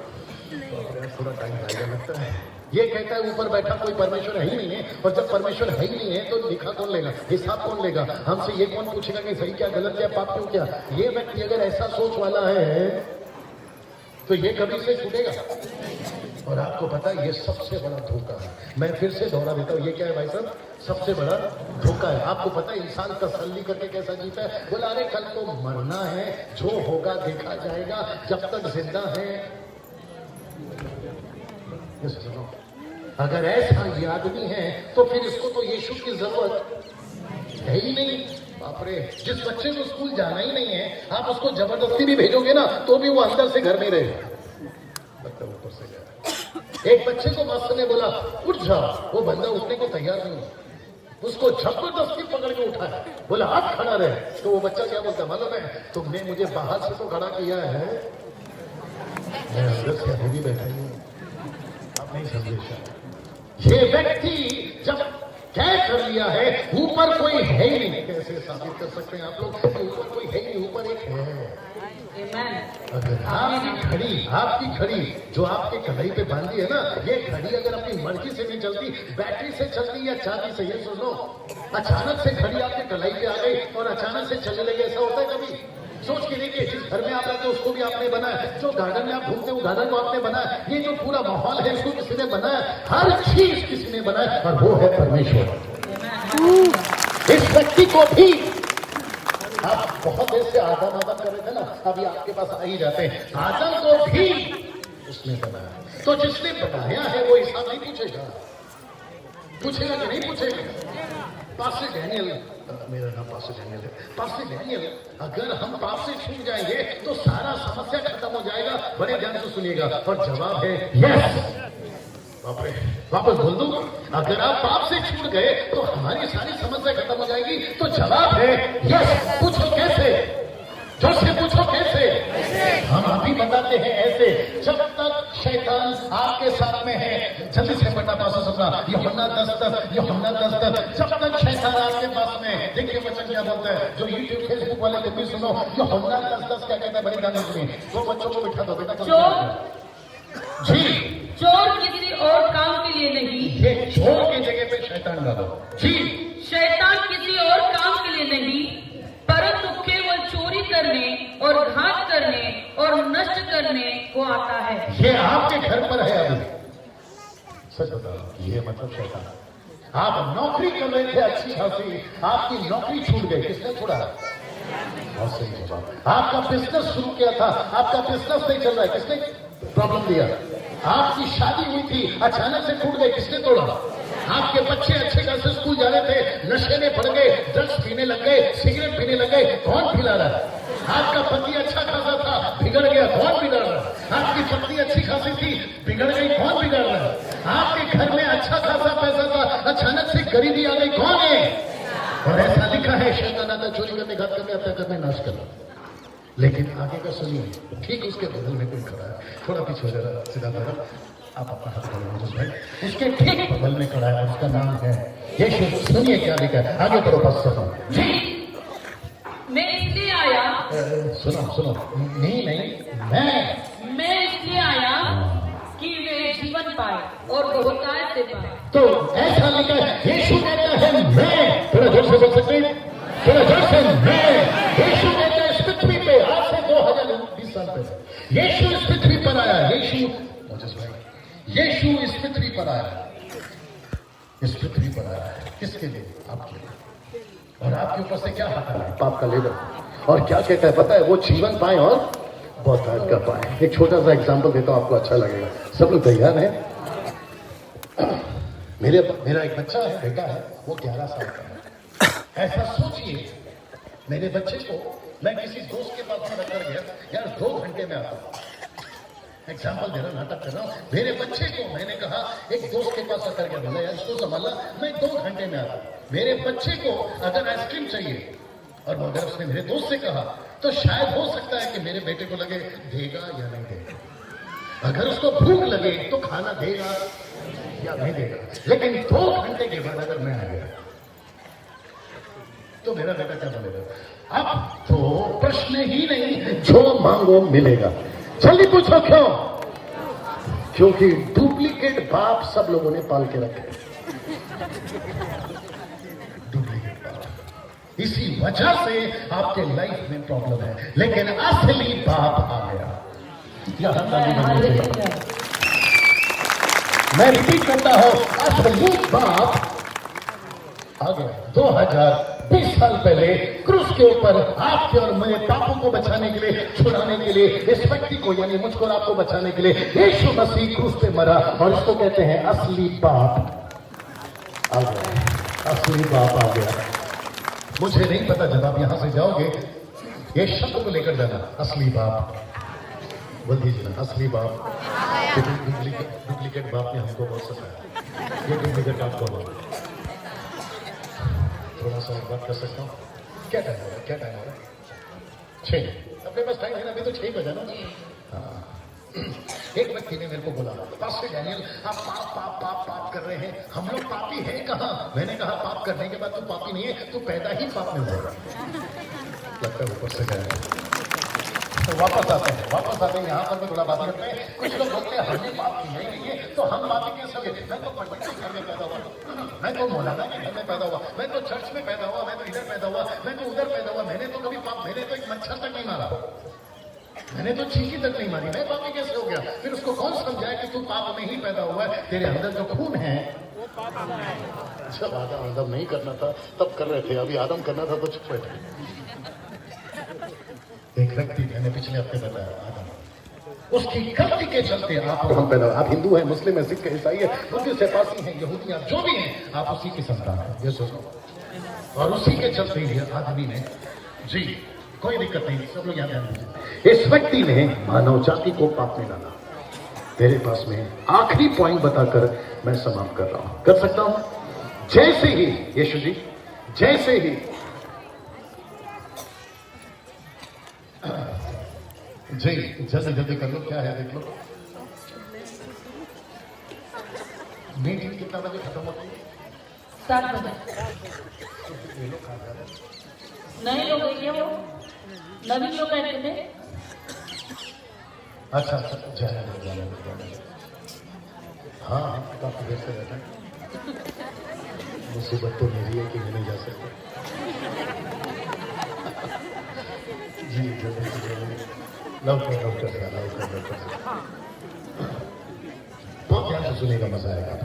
थोड़ा टाइम लगता है। ये कहता है ऊपर बैठा कोई परमेश्वर है ही नहीं है, और जब परमेश्वर है ही नहीं है तो लिखा कौन लेगा, हिसाब कौन लेगा? हमसे ये कौन पूछेगा कि सही क्या, गलत क्या, पाप क्यों क्या? ये व्यक्ति अगर ऐसा सोच वाला है तो ये कभी से छूटेगा। और आपको पता है ये सबसे बड़ा धोखा है। मैं फिर से दोहरा देता हूँ, ये क्या है भाई साहब? सबसे बड़ा धोखा है। आपको पता है इंसान तसल्ली करके कैसा जीता है? बोला अरे कल तो मरना है, जो होगा देखा जाएगा, जब तक जिंदा है ये सुनो, अगर ऐसा ये आदमी है तो फिर इसको तो यीशु की जरूरत है ही नहीं। बाप रे, जिस बच्चे को स्कूल जाना ही नहीं है, आप उसको जबरदस्ती भी भेजोगे ना तो भी वो अंदर से घर में रहेगा। बच्चा ऊपर से गया। एक बच्चे को मास्टर ने बोला उठ जा, वो बंदा उठने को तैयार नहीं, उसको जबरदस्ती पकड़ के उठाया, बोला आप खड़ा रहे। तो वो बच्चा क्या बोलता मालूम है, तुमने मुझे बाहर से तो खड़ा किया है, मैं अंदर से अभी भी बैठा हूं। आप नहीं समझे, ये व्यक्ति जब तय कर लिया है ऊपर कोई है ही नहीं। कैसे साबित कर सकते हैं आप लोग कि ऊपर कोई है ही नहीं, ऊपर एक है। अगर आपकी घड़ी जो आपके कलाई पे बांधी है ना, ये घड़ी अगर अपनी मर्जी से नहीं चलती, बैटरी से चलती या चाबी से, ये सुनो, अचानक से घड़ी आपके कलाई पे आ गई और अचानक से चलने लगी, ऐसा होता है कभी? सोच के देखिए, जिस घर में आप रहते हैं उसको भी आपने बनाया, जो गार्डन में आप घूमते हो गार्डन को आपने बनाया, ये जो पूरा माहौल है इसको किसी ने बनाया, हर चीज किसी ने बनाया और वो है परमेश्वर। इस व्यक्ति को भी आप बहुत देर से आदम कर रहे थे ना, अभी आपके पास आ ही जाते हैं। आदम को भी उसने बनाया, तो जिसने बनाया है वो हिसाब नहीं पूछेगा कि नहीं पूछेगा? पास्टर डैनियल, मेरा नाम पास्टर डैनियल है। पास्टर डैनियल, अगर हम पाप से छूट जाएंगे तो सारा समस्या खत्म हो जाएगा। बड़े ध्यान से सुनिएगा, और जवाब है यस। वापस बोल दूं, अगर आप पाप से छूट गए तो हमारी सारी समस्या खत्म हो जाएगी। तो जवाब है यस। पूछो कैसे? जोर से पूछो कैसे? हम अभी बताते हैं ऐसे। जब तक शैतान आपके साथ में है, जल्दी से पढ़ना पास सुनना, यूहन्ना 10:10, जब तक शैतान आपके पास में है। देखिए वचन क्या बोलता है, जो यूट्यूब फेसबुक वाले तुम भी सुनो, यूहन्ना 10:10 क्या कहता है? बड़ी ध्यान से सुनिए। दो बच्चों को बिठा दो बेटा। जी, चोर किसी और काम के लिए नहीं, ये चोर की जगह पे शैतान डालो। जी, शैतान किसी और काम के लिए नहीं, परंतु केवल चोरी करने और घात करने और नष्ट करने को आता है। ये आपके घर पर है अभी। सच बताओ, ये मतलब शैतान। आप नौकरी कर रहे थे अच्छी खासी, आपकी नौकरी छूट गई, किसने छोड़ा? बहुत सही जवाब। आपका बिजनेस शुरू किया था, आपका बिजनेस नहीं चल रहा है, किसने प्रॉब्लम दिया? आपकी शादी हुई थी, अचानक से टूट गई, किसने तोड़ा? आपके बच्चे अच्छे घर से स्कूल जा रहे थे, नशे में पड़ गए, ड्रग्स पीने लग गए, सिगरेट पीने लग गए, कौन पिला रहा है? आपका पति अच्छा खासा था, बिगड़ गया, कौन बिगड़ रहा है? आपकी पत्नी अच्छी खासी थी, बिगड़ गई, कौन बिगड़ रहा है? आपके घर में अच्छा खासा पैसा था, अचानक से गरीबी आ गई, कौन है? और ऐसा लिखा है, शैतान आता चोरी करने, घात करने, हत्या करने, नाश करने। लेकिन आगे का सुनिए, ठीक उसके बगल में कोई खड़ा है, थोड़ा पीछे हो जाएगा, सीधा तरफ आप अपना हाथ खोलो भाई, उसके ठीक बगल में खड़ा है, उसका नाम है यीशु। सुनिए क्या लिखा है, आगे बढ़ो पास। जी, मैं इसलिए आया, सुनो, नहीं, मैं इसलिए आया कि वे जीवन पाए और बहुतायत से पाए। तो ऐसा लिखा है, यीशु कहता है मैं, थोड़ा जोर से बोल सकते हैं, थोड़ा जोर से, मैं। यीशु कहता है इस पृथ्वी पे आज से 2020 साल पहले यीशु इस पृथ्वी पर आया। यीशु इस पृथ्वी पर आया, इस पृथ्वी पर आया है किसके लिए? आपके लिए। और आपके ऊपर से क्या हटा है? पाप का लेबर। और क्या कहता है पता है? वो जीवन पाए और बहुतायत का पाए। एक छोटा सा एग्जांपल देता हूं, आपको अच्छा लगेगा। सब लोग तैयार हैं? मेरा एक बच्चा है, बेटा है, वो 11 साल का है। ऐसा सोचिए, मेरे बच्चे को मैं किसी दोस्त के पास में रखकर गया, यार 2 घंटे में आता हूं। एग्जाम्पल दे रहा, नाटक कर रहा हूं। मेरे बच्चे को मैंने कहा एक दोस्त के पास रखकर गया, बोला यार इसको संभालना, मैं 2 घंटे में आता हूं। मेरे बच्चे को अगर आइसक्रीम चाहिए और अगर उसने मेरे दोस्त से कहा, तो शायद हो सकता है कि मेरे बेटे को लगे देगा या नहीं देगा। अगर उसको भूख लगे तो खाना देगा या नहीं देगा। लेकिन 2 घंटे के बाद अगर मैं आ गया तो मेरा बेटा क्या बोलेगा? अब तो प्रश्न ही नहीं, जो मांगो मिलेगा। जल्दी पूछो क्यों? क्योंकि डुप्लीकेट बाप सब लोगों ने पाल के रखे। डुप्लीकेट बाप, इसी वजह से आपके लाइफ में प्रॉब्लम है। लेकिन असली बाप आ गया। मैं रिपीट करता हूं, असली बाप आ गया। 20 साल पहले क्रूस के ऊपर आपके और मेरे पापों को बचाने के लिए, छुड़ाने के लिए, इस व्यक्ति को यानी मुझको और आपको बचाने के लिए यीशु मसीह क्रूस पे मरा। और इसको कहते हैं असली पाप आ गया, असली पाप आ गया। मुझे नहीं पता, जब आप यहां से जाओगे ये शब्द को लेकर जाना, असली बाप बोल दीजिए ना, असली बाप। डुप्लीकेट बाप ने हमको बहुत सताया, ये डुप्लीकेट बाप बोलो। थोड़ा सा बात कर सकता हूँ? क्या टाइम हो रहा है, क्या टाइम हो रहा है? 6। अपने पास टाइम है ना, अभी तो 6 बजा ना। हाँ। एक व्यक्ति ने मेरे को बोला, पास्टर डैनियल आप पाप पाप पाप पाप कर रहे हैं, हम लोग पापी हैं कहाँ? मैंने कहा पाप करने के बाद तू पापी नहीं है, तू पैदा ही पाप में होगा। लगता है ऊपर से गया। तो वापस आते हैं यहाँ पर भी थोड़ा बात करते हैं। कुछ लोग बोलते हैं हमने पाप किया ही नहीं है, तो हम पापी कैसे हो गए? मैं तो पंडित के घर में पैदा हुआ, मैं तो मौलाना के घर में पैदा हुआ, मैं तो चर्च में पैदा हुआ, मैं तो इधर पैदा हुआ, मैं तो उधर पैदा हुआ। मैंने तो कभी पाप, मैंने तो एक मच्छर तक नहीं मारा, मैंने तो चींटी तक नहीं मारी, मैं पापी कैसे हो गया? फिर उसको कौन समझाए कि तू पाप में ही पैदा हुआ है, तेरे अंदर जो खून है। जब आदम नहीं करना था तब कर रहे थे, अभी आदम करना था तो चुप रहे थे। एक व्यक्ति, मैंने पिछले हफ्ते बताया, आदम, उसकी गलती के चलते आप और हम पैदा, आप हिंदू हैं, मुस्लिम है, सिख है, ईसाई है, बुद्धिस्ट से पासी हैं, यहूदी, जो भी हैं, आप उसी की संतान हैं, ये सोचो। और उसी के चलते ये आदमी ने, जी कोई दिक्कत नहीं, सब लोग यहाँ ध्यान दीजिए, इस व्यक्ति ने मानव जाति को पाप में डाला। तेरे पास में आखिरी पॉइंट बताकर मैं समाप्त कर रहा हूं, कर सकता हूं? जैसे ही यीशु जी, जैसे ही जी जल्दी जल्दी कर लो, क्या है देख लो। मीटिंग कितना बजे खत्म होती है? 7 बजे। नए लोग हैं वो, नवीन लोग हैं थे। अच्छा अच्छा, जाने हाँ, काफी देर से रहता है। मुसीबत तो मेरी है कि मैं नहीं जा सकता। जी जल्दी लवकर बहुत ध्यान से सुनेगा, मजा आएगा।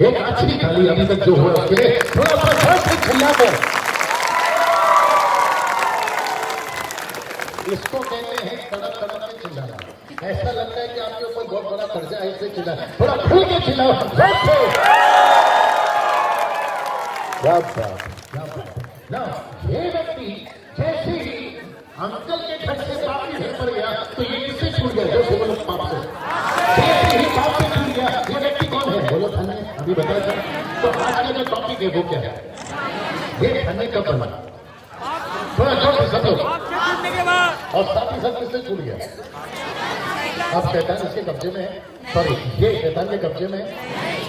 एक अच्छी थाली अभी तक जो हुआ उसके लिए थोड़ा सा जोर से चिल्लाकर, इसको कहते हैं कड़क कड़क के चिल्लाना। ऐसा लगता है कि आपके ऊपर बहुत बड़ा कर्जा है, इसलिए चिल्ला, थोड़ा खुल के चिल्लाओ। ना ये व्यक्ति जैसे ही अंकल के घर से पापी घर पर गया तो ये किससे छूट गया? जो बोलो पाप से, जैसे ही पाप से छूट गया। ये व्यक्ति कौन है? बोलो धन्य, अभी बताया था। तो आज का जो टॉपिक है वो क्या है? ये धन्य कब बना? थोड़ा जोर से समझो। और साथ ही साथ इससे छूट गया। अब शैतान इसके कब्जे में है, सॉरी ये शैतान के कब्जे में है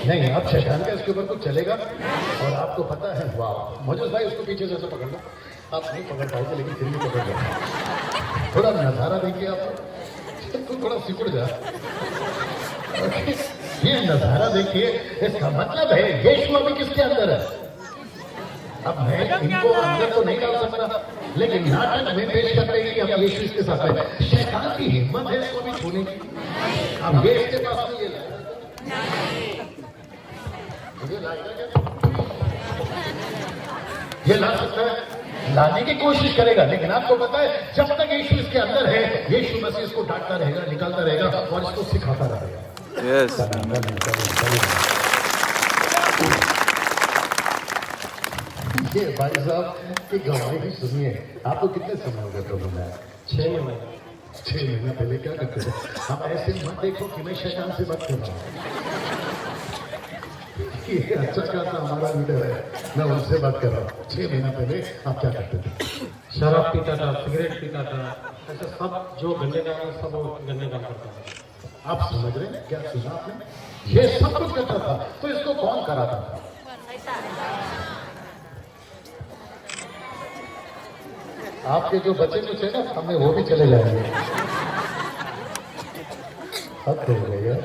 नहीं, अब शैतान का इसके ऊपर कुछ चलेगा। और आपको पता है, वाह मोजस भाई उसको पीछे से पकड़ लो, आप नहीं पकड़ पाओगे लेकिन फिर भी पकड़ लो। थोड़ा नजारा देखिए आप, तो थोड़ा सिकुड़ जा। ये नजारा देखिए, इसका मतलब है यीशु अभी किसके अंदर है? अब मैं इनको अंदर तो नहीं डाल सकता, लेकिन नाटक में पेश करते हैं कि अब यीशु इसके साथ है। शैतान की हिम्मत है इसको भी छूने की। अब ये इसके पास में ये ला सकता है, लाने की कोशिश करेगा, लेकिन आपको पता है जब तक यीशु इसके अंदर है, यीशु मसीह इसको डांटता रहेगा, निकालता रहेगा और इसको सिखाता रहेगा। यस ये भाई साहब की गवाही भी सुनिए। आपको कितने समय हो गए प्रभु में? 6 महीने। 6 महीने पहले क्या करते थे? आप ऐसे मत देखो कि मैं शैतान से बात कर रहा हूँ। अच्छा खासा हमारा लीडर है, मैं उनसे बात कर रहा हूँ। 6 महीना पहले आप क्या करते थे? शराब पीता था, सिगरेट पीता था, ऐसा सब जो गंदे काम है सब वो गंदे काम करता था। आप समझ रहे हैं क्या सुना आपने? ये सब कुछ करता था, तो इसको कौन कराता था? आपके जो बच्चे कुछ है ना, हमें वो भी चले जाएंगे। अब हो गया।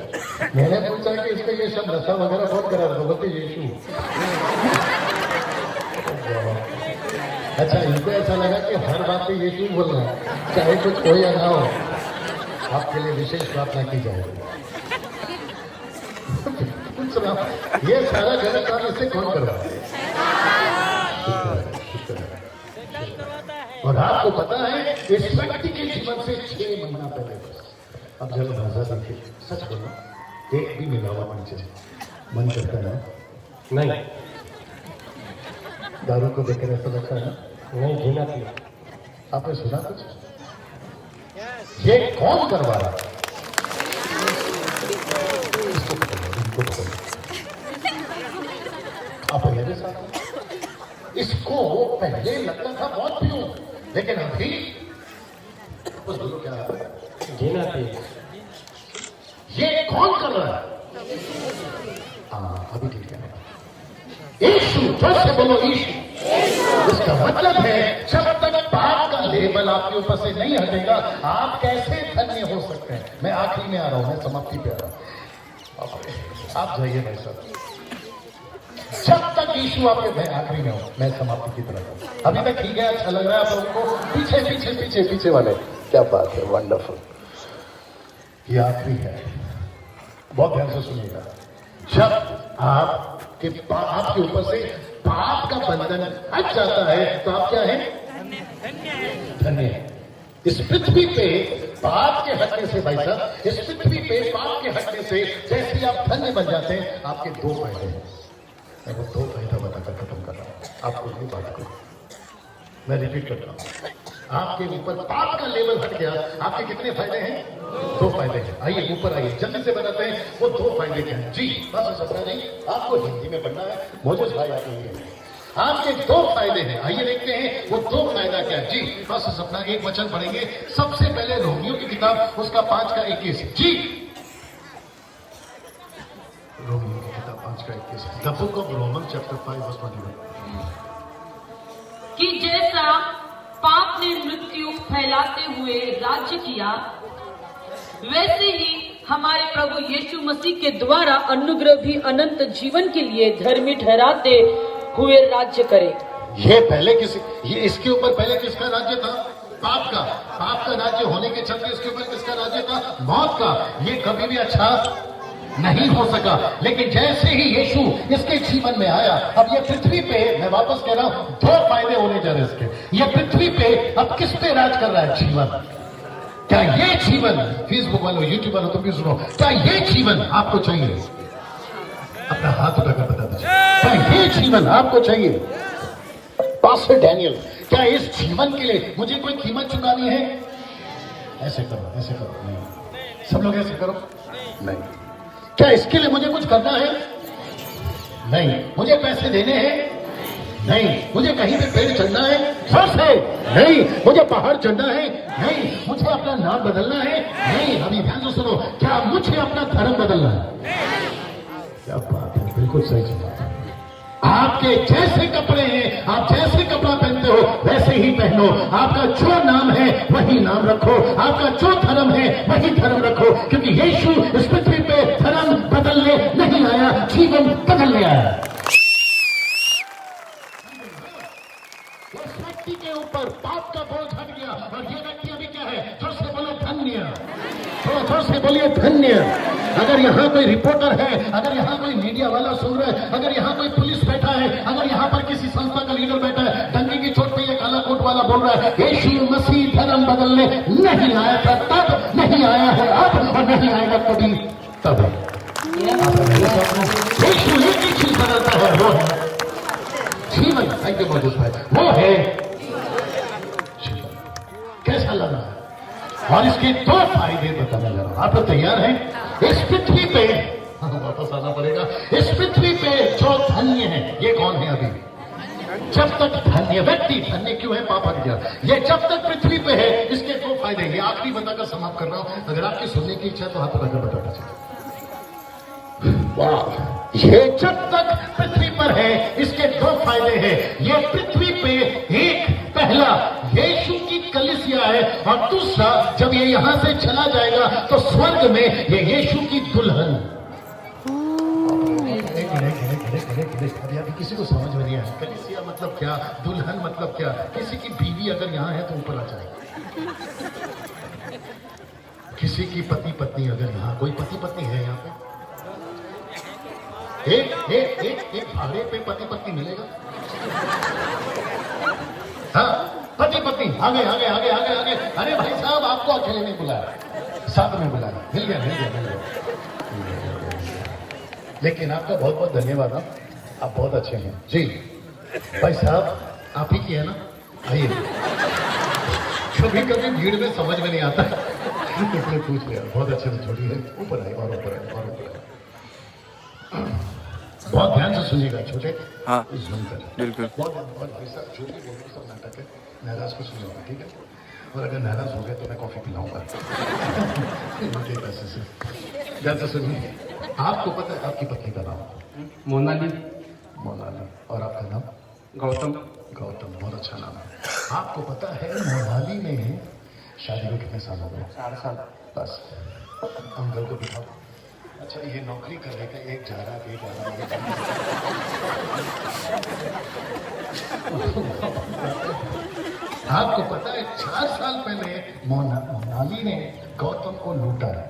मैंने पूछा कि इसको ये सब नशा वगैरह बहुत करा था, बोलते यीशु। अच्छा, इनको ऐसा लगा कि हर बात पे यीशु बोलना है, चाहे कुछ हो या ना हो। आपके लिए विशेष प्रार्थना की जाएगी। ये सारा गलत काम इससे कौन करवा? और आपको पता है इस व्यक्ति के जीवन से 6 महीना पहले बस। अब जब भाषा देखिए, सच बोलो, एक भी मिलावट नीचे मन करता है नहीं दारू को देखकर ऐसा लगता है नहीं घृणा किया। आपने सुना कुछ? ये कौन करवा रहा है? इसको पकड़ो, इनको पकड़ो। आप मेरे साथ। इसको पहले लगता था बहुत पीऊं, लेकिन अभी उस बोलो क्या है? घृणा किया। ये कौन कर रहा है? हाँ, अभी ठीक है। यीशु, जोर से बोलो यीशु। इसका मतलब है जब तक पाप का लेबल आपके ऊपर से नहीं हटेगा, आप कैसे धन्य हो सकते हैं? मैं आखिरी में आ रहा हूं, मैं समाप्ति पे आ रहा हूं। आप जाइए भाई साहब। जब तक यीशु आपके, मैं आखिरी में हूं, मैं समाप्ति की तरफ हूं। अभी तक ठीक है, अच्छा लग रहा है आप लोगों को? पीछे पीछे पीछे पीछे वाले, क्या बात है, वंडरफुल। ये आखिरी है, बहुत ध्यान से सुनिएगा। जब आपके ऊपर से पाप का बंधन हट जाता है तो आप क्या है? धन्य। इस पृथ्वी पे पाप के हटने से, भाई साहब, इस पृथ्वी पे पाप के हटने से जैसे ही आप धन्य बन जाते हैं, आपके 2 फायदे हैं। मैं वो 2 फायदा बताकर खत्म कर रहा हूं, आपको नहीं बात को मैं रिपीट करता हूं। आपके ऊपर पाप का लेवल हट गया, आपके कितने फायदे हैं? 2 फायदे हैं। आइए ऊपर आइए, जल्दी से बताते हैं वो 2 फायदे क्या हैं। जी बस सपना नहीं, आपको हिंदी में पढ़ना है, मोजेस भाई आप हिंदी में। आपके 2 फायदे हैं, आइए देखते हैं वो 2 फायदा क्या है। जी बस सपना, एक वचन पढ़ेंगे सबसे पहले रोमियो की किताब, उसका 5 का 21। जी रोमियो की किताब 5 का 21, the book of Roman chapter 5 verse 21। कि जैसा पाप ने मृत्यु फैलाते हुए राज्य किया, वैसे ही हमारे प्रभु यीशु मसीह के द्वारा अनुग्रह भी अनंत जीवन के लिए धर्मी ठहराते हुए राज्य करे। ये पहले ये इसके ऊपर पहले किसका राज्य था? पाप का। पाप का राज्य होने के चलते इसके ऊपर किसका राज्य था? मौत का। ये कभी भी अच्छा नहीं हो सका, लेकिन जैसे ही यीशु इसके जीवन में आया, अब ये पृथ्वी पे, मैं वापस कह रहा हूं, 2 फायदे होने जा रहे हैं इसके। ये पृथ्वी पे अब किस पे राज कर रहा है? जीवन। क्या ये जीवन, फेसबुक वालों, यूट्यूब वालों, तुम भी सुनो, क्या ये जीवन आपको चाहिए? अपना हाथ उठाकर बता दीजिए, क्या ये जीवन आपको चाहिए? पास्टर डैनियल, क्या इस जीवन के लिए मुझे कोई कीमत चुकानी है? ऐसे करो, ऐसे करो। नहीं, सब लोग ऐसे करो। नहीं। क्या इसके लिए मुझे कुछ करना है? नहीं। मुझे पैसे देने हैं? नहीं। मुझे कहीं पे पेड़ चढ़ना है? जोर से नहीं। मुझे पहाड़ चढ़ना है? नहीं। मुझे अपना नाम बदलना है? नहीं। अभी ध्यान से सुनो, क्या मुझे अपना धर्म बदलना है? क्या बात है, बिल्कुल सही जवाब। आपके जैसे कपड़े हैं, आप जैसे कपड़ा पहनते हो वैसे ही पहनो। आपका जो नाम है वही नाम रखो, आपका जो धर्म है वही धर्म रखो, क्योंकि यीशु इस पृथ्वी पे धर्म बदलने नहीं आया, जीवन बदलने आया। इस व्यक्ति के ऊपर पाप का बोझ हट गया और ये व्यक्ति अभी क्या है? जोर से बोलो धन्य। जोर से बोलिए धन्य। अगर यहाँ कोई रिपोर्टर है, अगर यहाँ कोई मीडिया वाला सुन रहा है, अगर यहाँ कोई पुलिस बैठा है, अगर यहाँ पर किसी संस्था का लीडर बैठा है, डंडी की चोट पे ये काला कोट वाला बोल रहा है, यीशु मसीह धर्म बदलने नहीं आया था तब, नहीं आया है अब, और नहीं आएगा कभी तब। यीशु एक ही चीज बदलता है, वो है जीवन। थैंक यू मौजूद भाई, वो है जीवन। कैसा लग रहा है? और इसके 2 फायदे बताने जा रहा हूं, आप लोग तैयार हैं? इस पृथ्वी पे, वापस आना पड़ेगा, इस पृथ्वी पे जो धन्य है, ये कौन है? अभी जब तक धन्य व्यक्ति, धन्य क्यों है? पाप हट गया। ये जब तक पृथ्वी पे है, इसके 2 फायदे। ये आखिरी बताकर समाप्त कर रहा हूं, अगर आपकी सुनने की इच्छा है तो हाथ उठाकर बता दीजिए। वाह, ये जब तक पृथ्वी पर है, इसके 2 फायदे हैं। ये पृथ्वी पे एक, पहला यीशु की कलीसिया है, और दूसरा जब ये यहां से चला जाएगा तो स्वर्ग में ये यीशु की दुल्हन। अभी किसी को समझ में नहीं आया, कलीसिया मतलब क्या, दुल्हन मतलब क्या? किसी की बीवी अगर यहाँ है तो ऊपर आ जाएगी। किसी की पति पत्नी अगर यहाँ, कोई पति पत्नी है यहाँ पे? एक भाड़े पे पति पत्नी मिलेगा? हाँ, पति पत्नी आगे आगे आगे आगे आगे। अरे भाई साहब, आपको अकेले नहीं बुलाया, साथ में बुलाया। मिल गया मिल गया मिल गया। लेकिन आपका बहुत बहुत धन्यवाद। आप बहुत अच्छे हैं जी। भाई साहब, आप ही की है ना? आइए। कभी कभी भीड़ में समझ में नहीं आता, इसलिए पूछ लिया। बहुत अच्छे से छोड़ी है। ऊपर आए और ऊपर आए और ऊपर आए। बहुत ध्यान से सुनिएगा छोटे। हाँ सुनकर बिल्कुल। बहुत बहुत भाई साहब, जो भी बोलो सब नाटक है। नाराज को सुनिएगा, ठीक है? और अगर नाराज हो गए तो मैं कॉफी पिलाऊंगा। ध्यान से सुनिए। आपको पता है आपकी पत्नी का नाम? मोनाली मोनाली। और आपका नाम? गौतम। गौतम। बहुत अच्छा नाम है। आपको पता है मोनाली में शादी को कितने साल हो गए? 4 साल। बस अंकल को बिठाओ। अच्छा, ये नौकरी कर रहे थे, एक जा रहा एक आ रहा, एक जा रहा। आपको पता है 4 साल पहले मोनाली ने गौतम को लूटा है।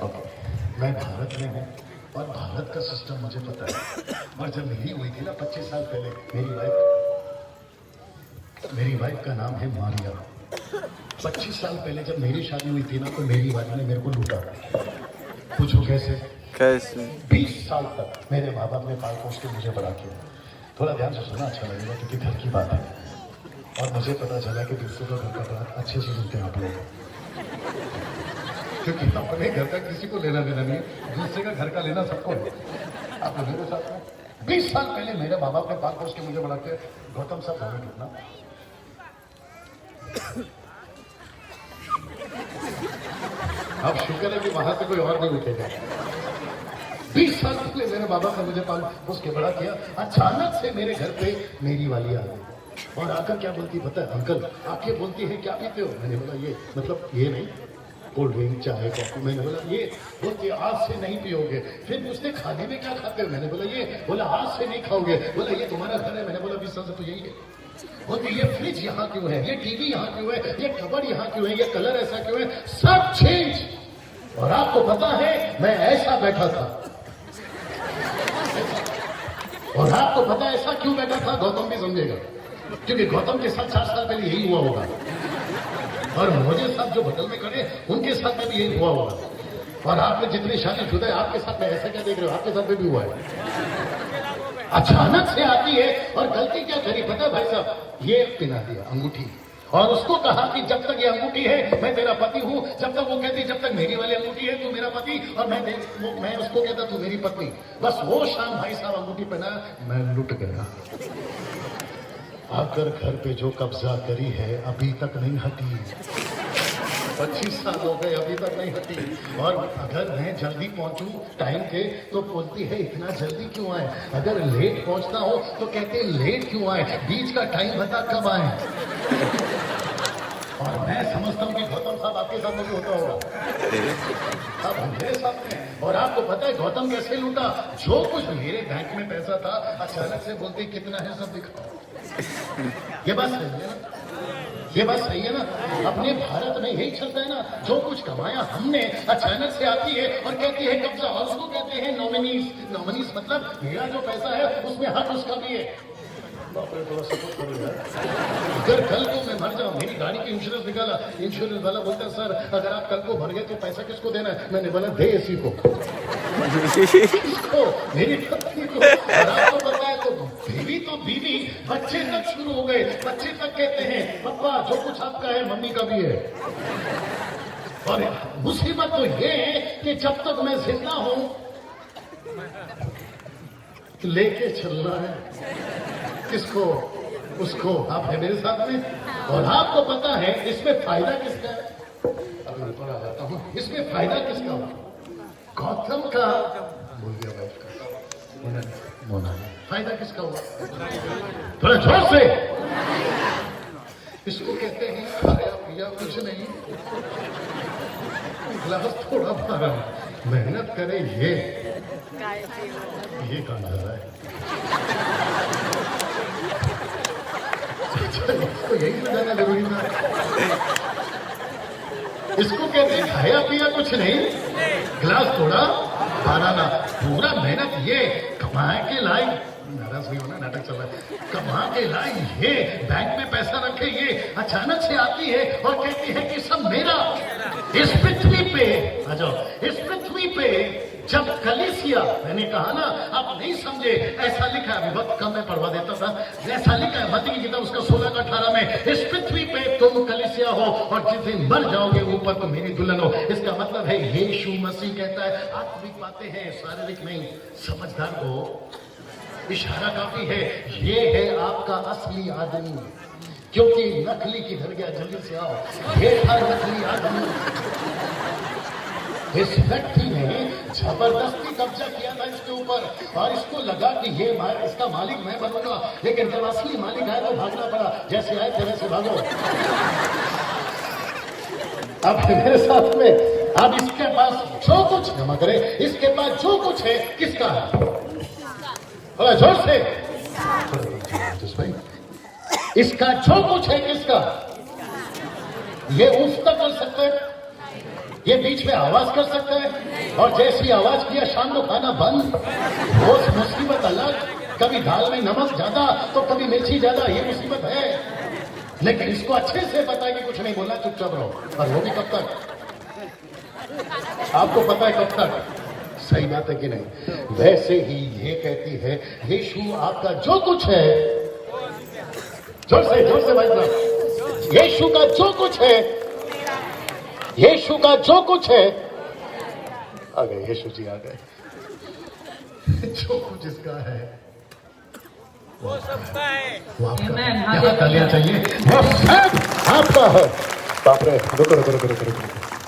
ओके, मैं भारत में हूँ और भारत का सिस्टम मुझे पता है। और जब मेरी हुई थी ना 25 साल पहले, मेरी वाइफ का नाम है मारिया। 25 साल पहले जब मेरी शादी हुई थी ना, तो मेरी वाइफ ने मेरे को लूटा। पूछो कैसे? कैसे? 20 साल तक मेरे माँ बाप ने पाल पोस के मुझे बड़ा किया। थोड़ा ध्यान से सुना, अच्छा लगेगा, क्योंकि घर की बात है। और मुझे पता चला कि दूसरों का घर का बात अच्छे से सुनते हैं आप लोग, क्योंकि अपने घर का किसी को लेना देना नहीं, दूसरे का घर का लेना सबको है। आप लोगों के साथ में 20 साल पहले मेरे माँ बाप ने पाल पोस के मुझे बड़ा किया। गौतम साहब हमें कितना अब शुक्र है कि वहां से कोई और नहीं उठेगा। 20 साल पहले मेरे बाबा ने मुझे पाल पोस के बड़ा किया। अचानक से मेरे घर पे मेरी वाली आ गई और आकर क्या बोलती पता है? अंकल, आप ये बोलती है क्या पीते हो? मैंने बोला ये मतलब ये नहीं, कोल्ड ड्रिंक चाय कॉफी। मैंने बोला ये। बोलती आज से नहीं पियोगे। फिर उसने खाने में क्या खाते हो? मैंने बोला ये। बोला आज से नहीं खाओगे। बोला ये तुम्हारा घर है। मैंने बोला 20 साल से तो यही है। बोलती ये फ्रिज यहाँ क्यों है, ये टीवी यहाँ क्यों है, ये कबर्ड यहाँ क्यों है, ये कलर ऐसा क्यों है? सब चेंज। और आपको पता है मैं ऐसा बैठा था। और आपको पता है ऐसा क्यों बैठा था? गौतम भी समझेगा, क्योंकि गौतम के साथ 4 साल पहले यही हुआ होगा। और मुझे साथ जो बगल में खड़े उनके साथ में भी यही हुआ होगा। और आपने जितनी शादीशुदा है आपके साथ में ऐसा क्या देख रहे हो? आपके साथ में भी हुआ है। अचानक से आती है और गलती क्या करी पता है भाई साहब? ये पिला दिया अंगूठी और उसको कहा कि जब तक ये अंगूठी है मैं तेरा पति हूं। जब तक वो कहती जब तक मेरी वाली अंगूठी है तू मेरा पति, और मैं उसको कहता तू मेरी पत्नी। बस वो शाम भाई साहब अंगूठी पहना, मैं लुट गया। आकर घर पे जो कब्जा करी है अभी तक नहीं हटी। 25 साल हो गए अभी तक नहीं हटी। और अगर मैं जल्दी पहुंचूं टाइम पे तो बोलती है इतना जल्दी क्यों आए? अगर लेट पहुंचना हो तो कहते लेट क्यों आए? बीच का टाइम बता कब आए? और मैं समझता हूं कि गौतम साहब आपके साथ में भी होता होगा, अब मेरे साथ में। और आपको पता है गौतम कैसे लूटा? जो कुछ मेरे बैंक में पैसा था अचानक से बोलते कितना है सब दिखाओ। ये बात सही है ना? ये बात सही है ना? अपने भारत में यही चलता है ना? जो कुछ कमाया हमने अचानक से आती है और कहती है कब्जा। और उसको कहते हैं नॉमिनीज। नॉमिनीज मतलब मेरा जो पैसा है उसमें हक उसका भी है। थोड़ा सपोर्ट करो यार। अगर कल को मैं मर जाऊं, मेरी गाड़ी की इंश्योरेंस निकाला, इंश्योरेंस वाला बोलता है सर अगर आप कल को मर गए तो पैसा किसको देना है? मैंने बोला दे इसी को। मेरी पत्नी को। और आपको पता है तो बीवी तो बीवी, बच्चे तक शुरू हो गए। बच्चे तक कहते हैं पापा जो कुछ आपका है मम्मी का भी है। और मुसीबत तो ये है कि जब तक मैं जिंदा हूं लेके चलना है किसको? उसको। आप है मेरे साथ में। और आपको पता है इसमें फायदा किसका है? अभी ऊपर आ जाता हूं। इसमें फायदा किसका हुआ? गौतम का। बोल दिया वाइफ का। मोनाली। फायदा किसका हुआ? थोड़ा जोर से। इसको कहते हैं खाया पिया कुछ नहीं, गिलास थोड़ा भरा, मेहनत करे ये काम कर रहा है। इसको यही बताना जरूरी था। इसको कहते हैं खाया पिया कुछ नहीं, गिलास थोड़ा भरा ना। पूरा मेहनत ये कमाए के लाए डांस नहीं होना, नाटक चल रहा है। कमा के लाई ये, बैंक में पैसा रखे ये, अचानक से आती है और कहती है कि सब मेरा। इस पृथ्वी पे आ जाओ, इस पृथ्वी पे जब कलीसिया, मैंने कहा ना आप नहीं समझे, ऐसा लिखा है, अभी वक्त कम में पढ़वा देता था, ऐसा लिखा है मत्ती की किताब उसका 16 का 18 में, इस पृथ्वी पे तुम कलीसिया हो और जिस दिन मर जाओगे ऊपर तो मेरी दुल्हन हो। इसका मतलब है यीशु मसीह कहता है आत्मिक बातें हैं, शारीरिक नहीं। समझदार को इशारा काफी है, ये है आपका असली आदमी, क्योंकि नकली किधर गया, जल्दी से आओ, ये था नकली आदमी। इस व्यक्ति ने जबरदस्ती कब्जा किया था इसके ऊपर और इसको लगा कि ये इसका मालिक मैं बनूंगा, लेकिन जब असली मालिक आया तो भागना पड़ा। जैसे आए थे वैसे भागो। अब मेरे साथ में, अब इसके पास जो कुछ क्षमा करे, इसके पास जो कुछ है किसका है? जोर से, इसका जो कुछ है किसका? ये उफ्ता कर सकते हैं, ये बीच में आवाज कर सकते हैं, और जैसी आवाज किया शाम को खाना बंद। रोज मुसीबत अलग, कभी दाल में नमक ज्यादा तो कभी मिर्ची ज्यादा, ये मुसीबत है। लेकिन इसको अच्छे से पता है कि कुछ नहीं बोलना, चुपचाप रहो। और वो भी कब तक? आपको पता है कब तक? सही बात है कि नहीं? वैसे ही ये कहती है यीशु आपका जो कुछ है, जोर से भाई साहब, यीशु का जो कुछ है, यीशु का जो कुछ है, आ गए यीशु जी, आ गए। जो कुछ इसका है वो सबका है, वो आपका है। यहाँ तालियां चाहिए, वो सब आपका है। बाप रे, रुको।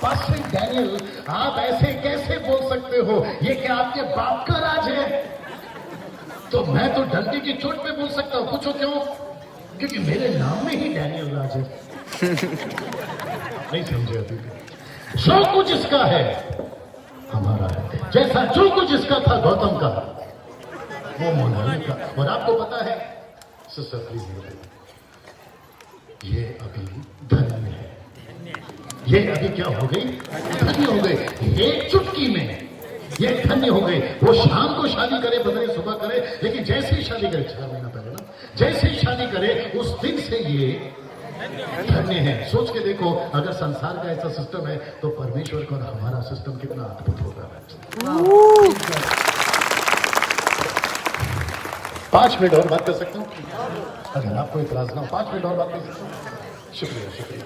पास्टर डैनियल, आप ऐसे कैसे बोल सकते हो? ये क्या आपके बाप का राज है? तो मैं तो डंडे की चोट पे बोल सकता हूँ। पूछो क्यों? क्योंकि मेरे नाम में ही डैनियल राज है। नहीं समझे अभी? जो कुछ इसका है हमारा है, जैसा जो कुछ इसका था गौतम का, वो मोनाली का। और आपको पता है सिस्टर प्लीज, ये अभी धन्य है, ये अभी क्या हो गई? धन्य हो गई। एक चुटकी में ये धन्य हो गई। वो शाम को शादी करे, बदले सुबह करे, लेकिन जैसे ही शादी करे, 4 महीना पहले ना, जैसे ही शादी करे उस दिन से ये धन्य है। सोच के देखो, अगर संसार का ऐसा सिस्टम है तो परमेश्वर का और हमारा सिस्टम कितना अद्भुत होगा। 5 मिनट और बात कर सकता हूँ, अगर आपको इतराज ना हो? 5 मिनट और बात कर सकता हूँ? शुक्रिया।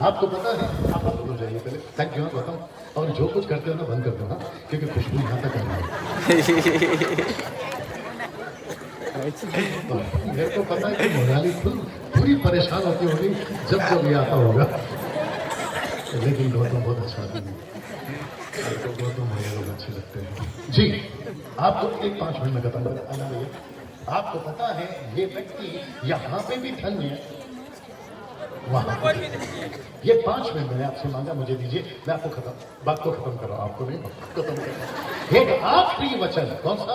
आपको पता है, आप हो जाइए पहले, थैंक यू बताऊँ। और जो कुछ करते हो ना बंद कर दो ना, क्योंकि खुशबू यहाँ तक आना है। मेरे को पता है कि मोनाली पूरी परेशान होती होगी जब ये आता होगा, लेकिन गौतम बहुत अच्छा आदमी है, गौतम भैया लोग अच्छे लगते हैं जी। आपको एक 5 मिनट में खत्म कर, आपको पता है ये व्यक्ति यहाँ पे भी धन्य है, वहां ये 5 मिनट मैंने आपसे मांगा, मुझे दीजिए, मैं आपको बात को खत्म कर रहा हूं, आपको नहीं खत्म कर। एक आखिरी वचन, कौन सा?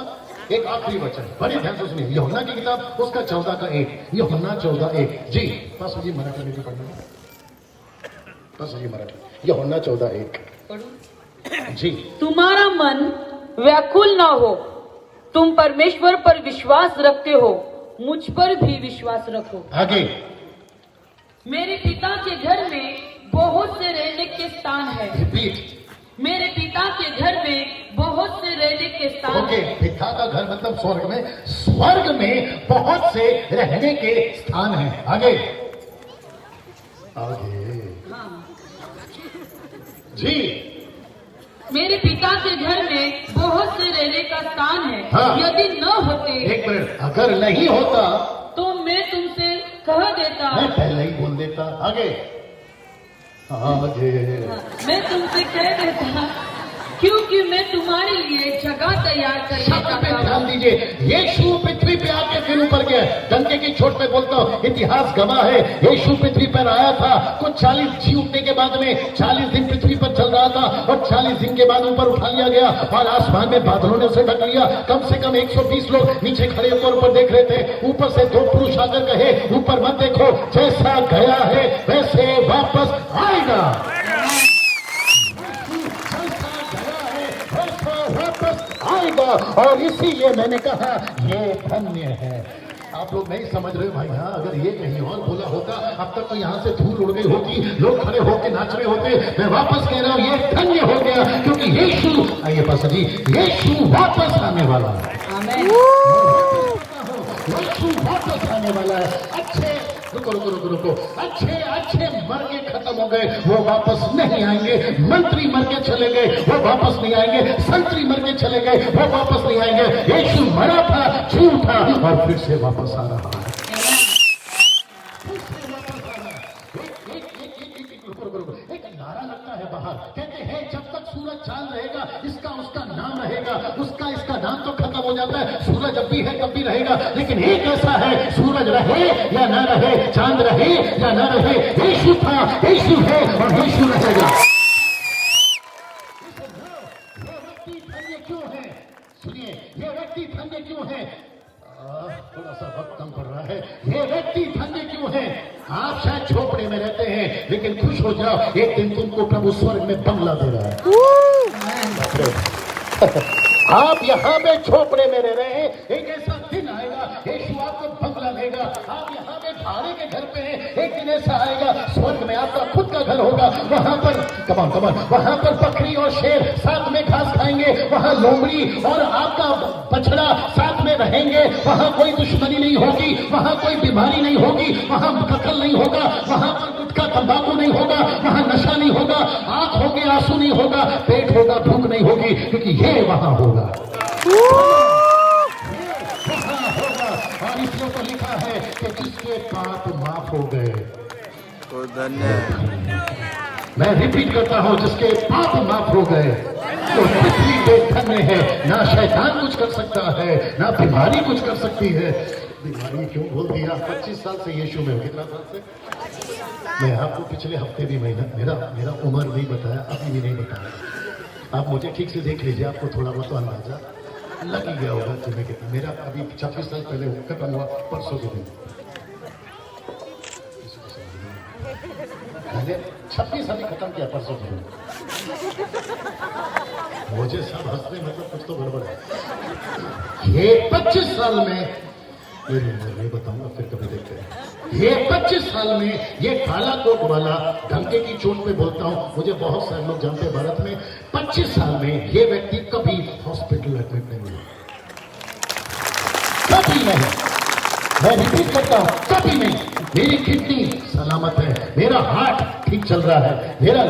एक आखिरी वचन, बड़े ध्यान से सुनिए। यूहन्ना की किताब उसका 14 का 1, यूहन्ना 14:1 जी। पास जी मराठी में भी पढ़ना, पास जी मराठी, यूहन्ना 14:1 जी। तुम्हारा मन व्याकुल ना हो, तुम परमेश्वर पर विश्वास रखते हो, मुझ पर भी विश्वास रखो। आगे, मेरे पिता के घर में बहुत से रहने के स्थान है। रिपीट, मेरे पिता के घर में बहुत से रहने के स्थान ओके, पिता का घर मतलब स्वर्ग में, स्वर्ग में बहुत से रहने के स्थान हैं। आगे हाँ। जी, मेरे पिता के घर में बहुत से रहने का स्थान है। हाँ। यदि न होते, एक मिनट, अगर नहीं होता तो मैं तुमसे कह देता, मैं पहले ही बोल देता। आगे मैं तुमसे कह देता, क्योंकि मैं तुम्हारे लिए जगह तैयार करना चाहता हूँ। ध्यान दीजिए, यीशु पृथ्वी पे आके फिर ऊपर गया। डंके की चोट पे बोलता हूँ, इतिहास गवाह है, यीशु पृथ्वी पर आया था, कुछ 40 जी उठने के बाद में 40 दिन पृथ्वी पर चल रहा था, और 40 दिन के बाद ऊपर उठा लिया गया और आसमान में बादलों ने उसे ढक लिया। कम से कम 120 लोग नीचे खड़े होकर ऊपर देख रहे थे। ऊपर से 2 पुरुष आकर कहे, ऊपर मत देखो, जैसा गया है वैसे वापस आएगा। वापस आएगा। और इसीलिए मैंने कहा ये धन्य है। आप लोग नहीं समझ रहे भाई। हाँ, अगर ये कहीं और बोला होता अब तक तो यहाँ से धूल उड़ गई होती, लोग खड़े होके नाच रहे होते। मैं वापस कह रहा हूँ ये धन्य हो गया क्योंकि यीशु, आइए पास्टर जी, यीशु वापस आने वाला है। यीशु वापस आने वाला है। अच्छे रुको रुको रुको रुको, अच्छे मर के खत्म हो गए, वो वापस नहीं आएंगे। मंत्री मर के चले गए, वो वापस नहीं आएंगे। संतरी मर के चले गए, वो वापस नहीं आएंगे। यीशु मरा था, झूठा, और फिर से वापस आ रहा है। एक नारा लगता है बाहर, कहते हैं जब तक सूरज चांद रहेगा इसका उसका नाम रहेगा, उसका इसका नाम तो खत्म हो जाता है। सूरज जब भी है तब भी रहेगा, लेकिन एक ऐसा है, सूरज रहे या ना रहे, चांद रहे या ना रहे, यीशु था, यीशु है और यीशु रहेगा। ये व्यक्ति धन्य क्यों है? सुनिए, ये व्यक्ति धन्य क्यों है? थोड़ा सा वक्त कम पड़ रहा है। ये व्यक्ति धन्य क्यों है? आप शायद झोपड़े में रहते हैं, लेकिन खुश हो जाओ, एक दिन तुमको प्रभु स्वर्ग में बंगला दे रहा है। आप यहाँ पे झोपड़े में रह रहे हैं, एक ऐसा दिन आएगा यीशु आपको बंगला देगा। आप यहाँ पे भाड़े के घर पे हैं, एक दिन ऐसा आएगा स्वर्ग में आपका खुद का घर होगा। वहां पर कमान वहां पर बकरी और शेर साथ में घास खाएंगे, वहां लोमड़ी और आपका बछड़ा साथ में रहेंगे। वहां कोई दुश्मनी नहीं होगी, वहां कोई बीमारी नहीं होगी, वहां कत्ल नहीं होगा, वहां पर गुटखा तंबाकू नहीं होगा, वहां नशा नहीं होगा, आंख होगी आंसू नहीं होगा, पेट होगा भूख नहीं होगी, क्योंकि ये वहां होगा। और इसलिए तो लिखा है कि जिसके पाप माफ हो गए, तो धन्य है। मैं रिपीट करता हूं, जिसके पाप माफ हो गए तो पृथ्वी पे धन्य है। ना शैतान कुछ कर सकता है, ना बीमारी कुछ कर सकती है। बीमारी क्यों बोल दिया? 25 साल से यीशु में, कितना साल से? मैं आपको पिछले हफ्ते भी मेरा उम्र नहीं बताया, अभी भी नहीं बताया। आप मुझे ठीक से देख लीजिए, आपको थोड़ा बहुत अंदाजा लग ही गया होगा कि मैं कितना। मेरा अभी 26 साल पहले खत्म हुआ, परसों के दिन। 26 अभी खत्म किया, परसों के दिन। मुझे सब हंसते, मतलब कुछ तो गड़बड़ है। ये 25 साल में, मेरी उम्र नहीं बताऊंगा, फिर कभी देखते हैं। ये 25 साल में ये काला कोट वाला, धमके की चोट पे बोलता हूं, मुझे बहुत सारे लोग जानते हैं भारत में, 25 साल में ये व्यक्ति कभी हॉस्पिटल एडमिट नहीं हुआ, कभी नहीं। मैं रिपीट करता हूं, कभी नहीं। मेरी किडनी सलामत है, मेरा हार्ट ठीक चल रहा है, मेरा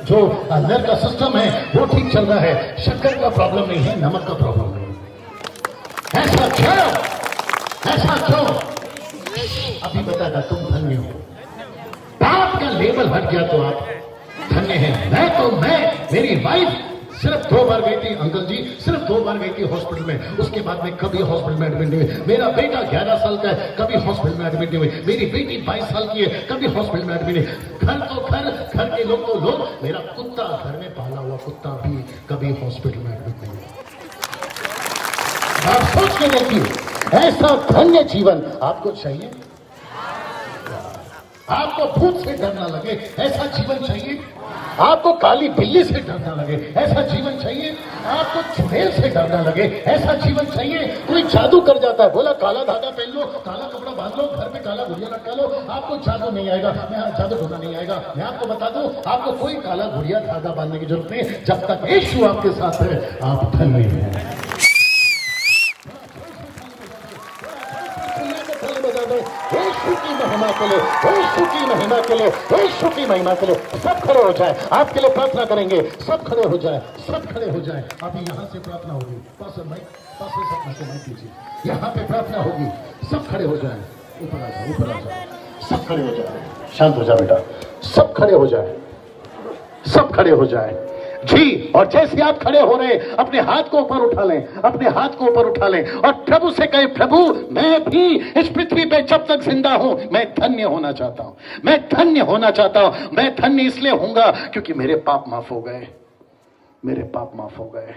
जो नर्व का सिस्टम है वो ठीक चल रहा है, शक्कर का प्रॉब्लम नहीं है, नमक का प्रॉब्लम नहीं है। ऐसा क्यों? ऐसा क्यों? अभी बताया तुम धन्य हो। पाप का लेबल हट गया तो आप धन्य हैं। मैं मेरी वाइफ सिर्फ 2 बार गई थी, अंकल जी सिर्फ 2 बार गई थी हॉस्पिटल में, उसके बाद में कभी हॉस्पिटल में एडमिट नहीं हुई। मेरा बेटा 11 साल का है, कभी हॉस्पिटल में एडमिट नहीं हुई। मेरी बेटी 22 साल की है, कभी हॉस्पिटल में एडमिट नहीं। घर तो घर के लोग तो लोग, मेरा कुत्ता, घर में पाला हुआ कुत्ता भी कभी हॉस्पिटल में एडमिट नहीं हुआ। आप सोच के देखिए, ऐसा धन्य जीवन आपको चाहिए? आपको भूत से डरना लगे, ऐसा जीवन चाहिए? आपको काली बिल्ली से डरना लगे, ऐसा जीवन चाहिए? आपको चुड़ैल से डरना लगे, ऐसा जीवन चाहिए? कोई जादू कर जाता है, बोला काला धागा पहन लो, काला कपड़ा बांध लो, घर पे काला गुड़िया लटका लो, आपको जादू नहीं आएगा। मैं जादू ढूंढना नहीं आएगा। मैं आपको बता दूं, आपको कोई काला गुड़िया धागा बांधने की जरूरत नहीं। जब तक यीशु आपके साथ है, आप धन्य हैं। यीशु की महिमा के लिए, यीशु की महिमा के लिए, यीशु की महिमा के लिए सब खड़े हो जाए। आपके लिए प्रार्थना करेंगे, सब खड़े हो जाए, सब खड़े हो जाए। अभी यहाँ से प्रार्थना होगी, पास माइक कीजिए, यहाँ पे प्रार्थना होगी, सब खड़े हो जाए। ऊपर आ जाए, ऊपर आ जाए, सब खड़े हो जाए। शांत हो जाए बेटा, सब खड़े हो जाए, सब खड़े हो जाए जी। और जैसे आप खड़े हो रहे, अपने हाथ को ऊपर उठा लें, अपने हाथ को ऊपर उठा लें और प्रभु से कहें, प्रभु मैं भी इस पृथ्वी पे जब तक जिंदा हूं, मैं धन्य होना चाहता हूं, मैं धन्य होना चाहता हूं। मैं धन्य इसलिए होऊंगा क्योंकि मेरे पाप माफ हो गए, मेरे पाप माफ हो गए,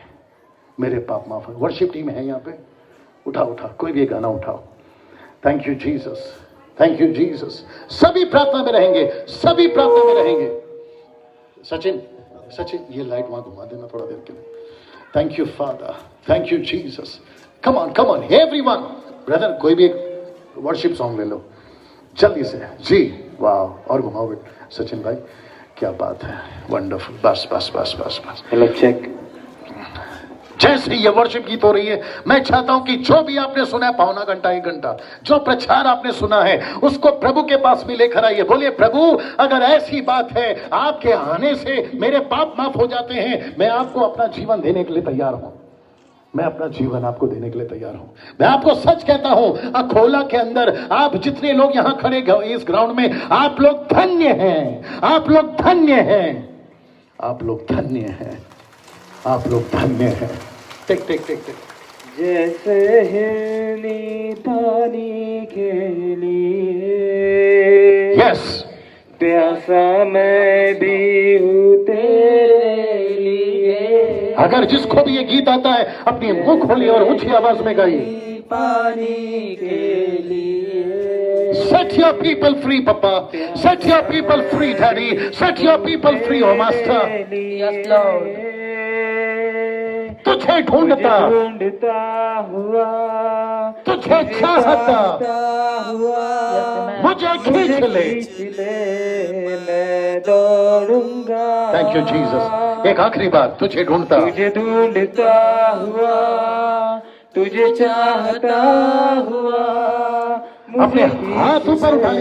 मेरे पाप माफ हो गए। वर्शिप टीम है यहाँ पे, उठा कोई भी गाना उठाओ। Thank you Jesus, thank you Jesus. सभी प्रार्थना में रहेंगे, सभी प्रार्थना में रहेंगे। सचिन, ये लाइट वहां घुमा देना थोड़ा देर के लिए। Thank you father, thank you Jesus. Come on everyone. Brother कोई भी एक वर्शिप सॉन्ग ले लो जल्दी से जी। वाह, और घुमाओ सचिन भाई, क्या बात है, वंडरफुल। बस बस बस बस बस। Hello check. जैसे ये वर्शिप गीत हो रही है, मैं चाहता हूं कि जो भी आपने सुना है, पौना घंटा 1 घंटा जो प्रचार आपने सुना है, उसको प्रभु के पास भी लेकर आइए। बोलिए प्रभु, अगर ऐसी बात है, आपके आने से मेरे पाप माफ हो जाते हैं, मैं आपको अपना जीवन देने के लिए तैयार हूं। मैं अपना जीवन आपको देने के लिए तैयार हूं। मैं आपको सच कहता हूं, अखोला के अंदर आप जितने लोग यहां खड़े इस ग्राउंड में, आप लोग धन्य हैं, आप लोग धन्य हैं, आप लोग धन्य हैं, आप लोग धन्य हैं। टिक टिक टिक टिक। जैसे हिरनी पानी के लिए, यस, प्यासा मैं भी हूँ तेरे लिए। अगर जिसको भी ये गीत आता है, अपनी मुंह खोलिए और ऊंची आवाज में गाइए। पानी के लिए set your people free papa, set your people free daddy, set your people free O master. तुझे ढूंढता हुआ, तुझे चाहता हुआ, मुझे खींच ले। मैं दौड़ूंगा। Thank you Jesus. एक आखिरी बार, तुझे ढूंढता, तुझे ढूंढता हुआ, तुझे चाहता हुआ, अपने हाथ ऊपर उठा लीजिए।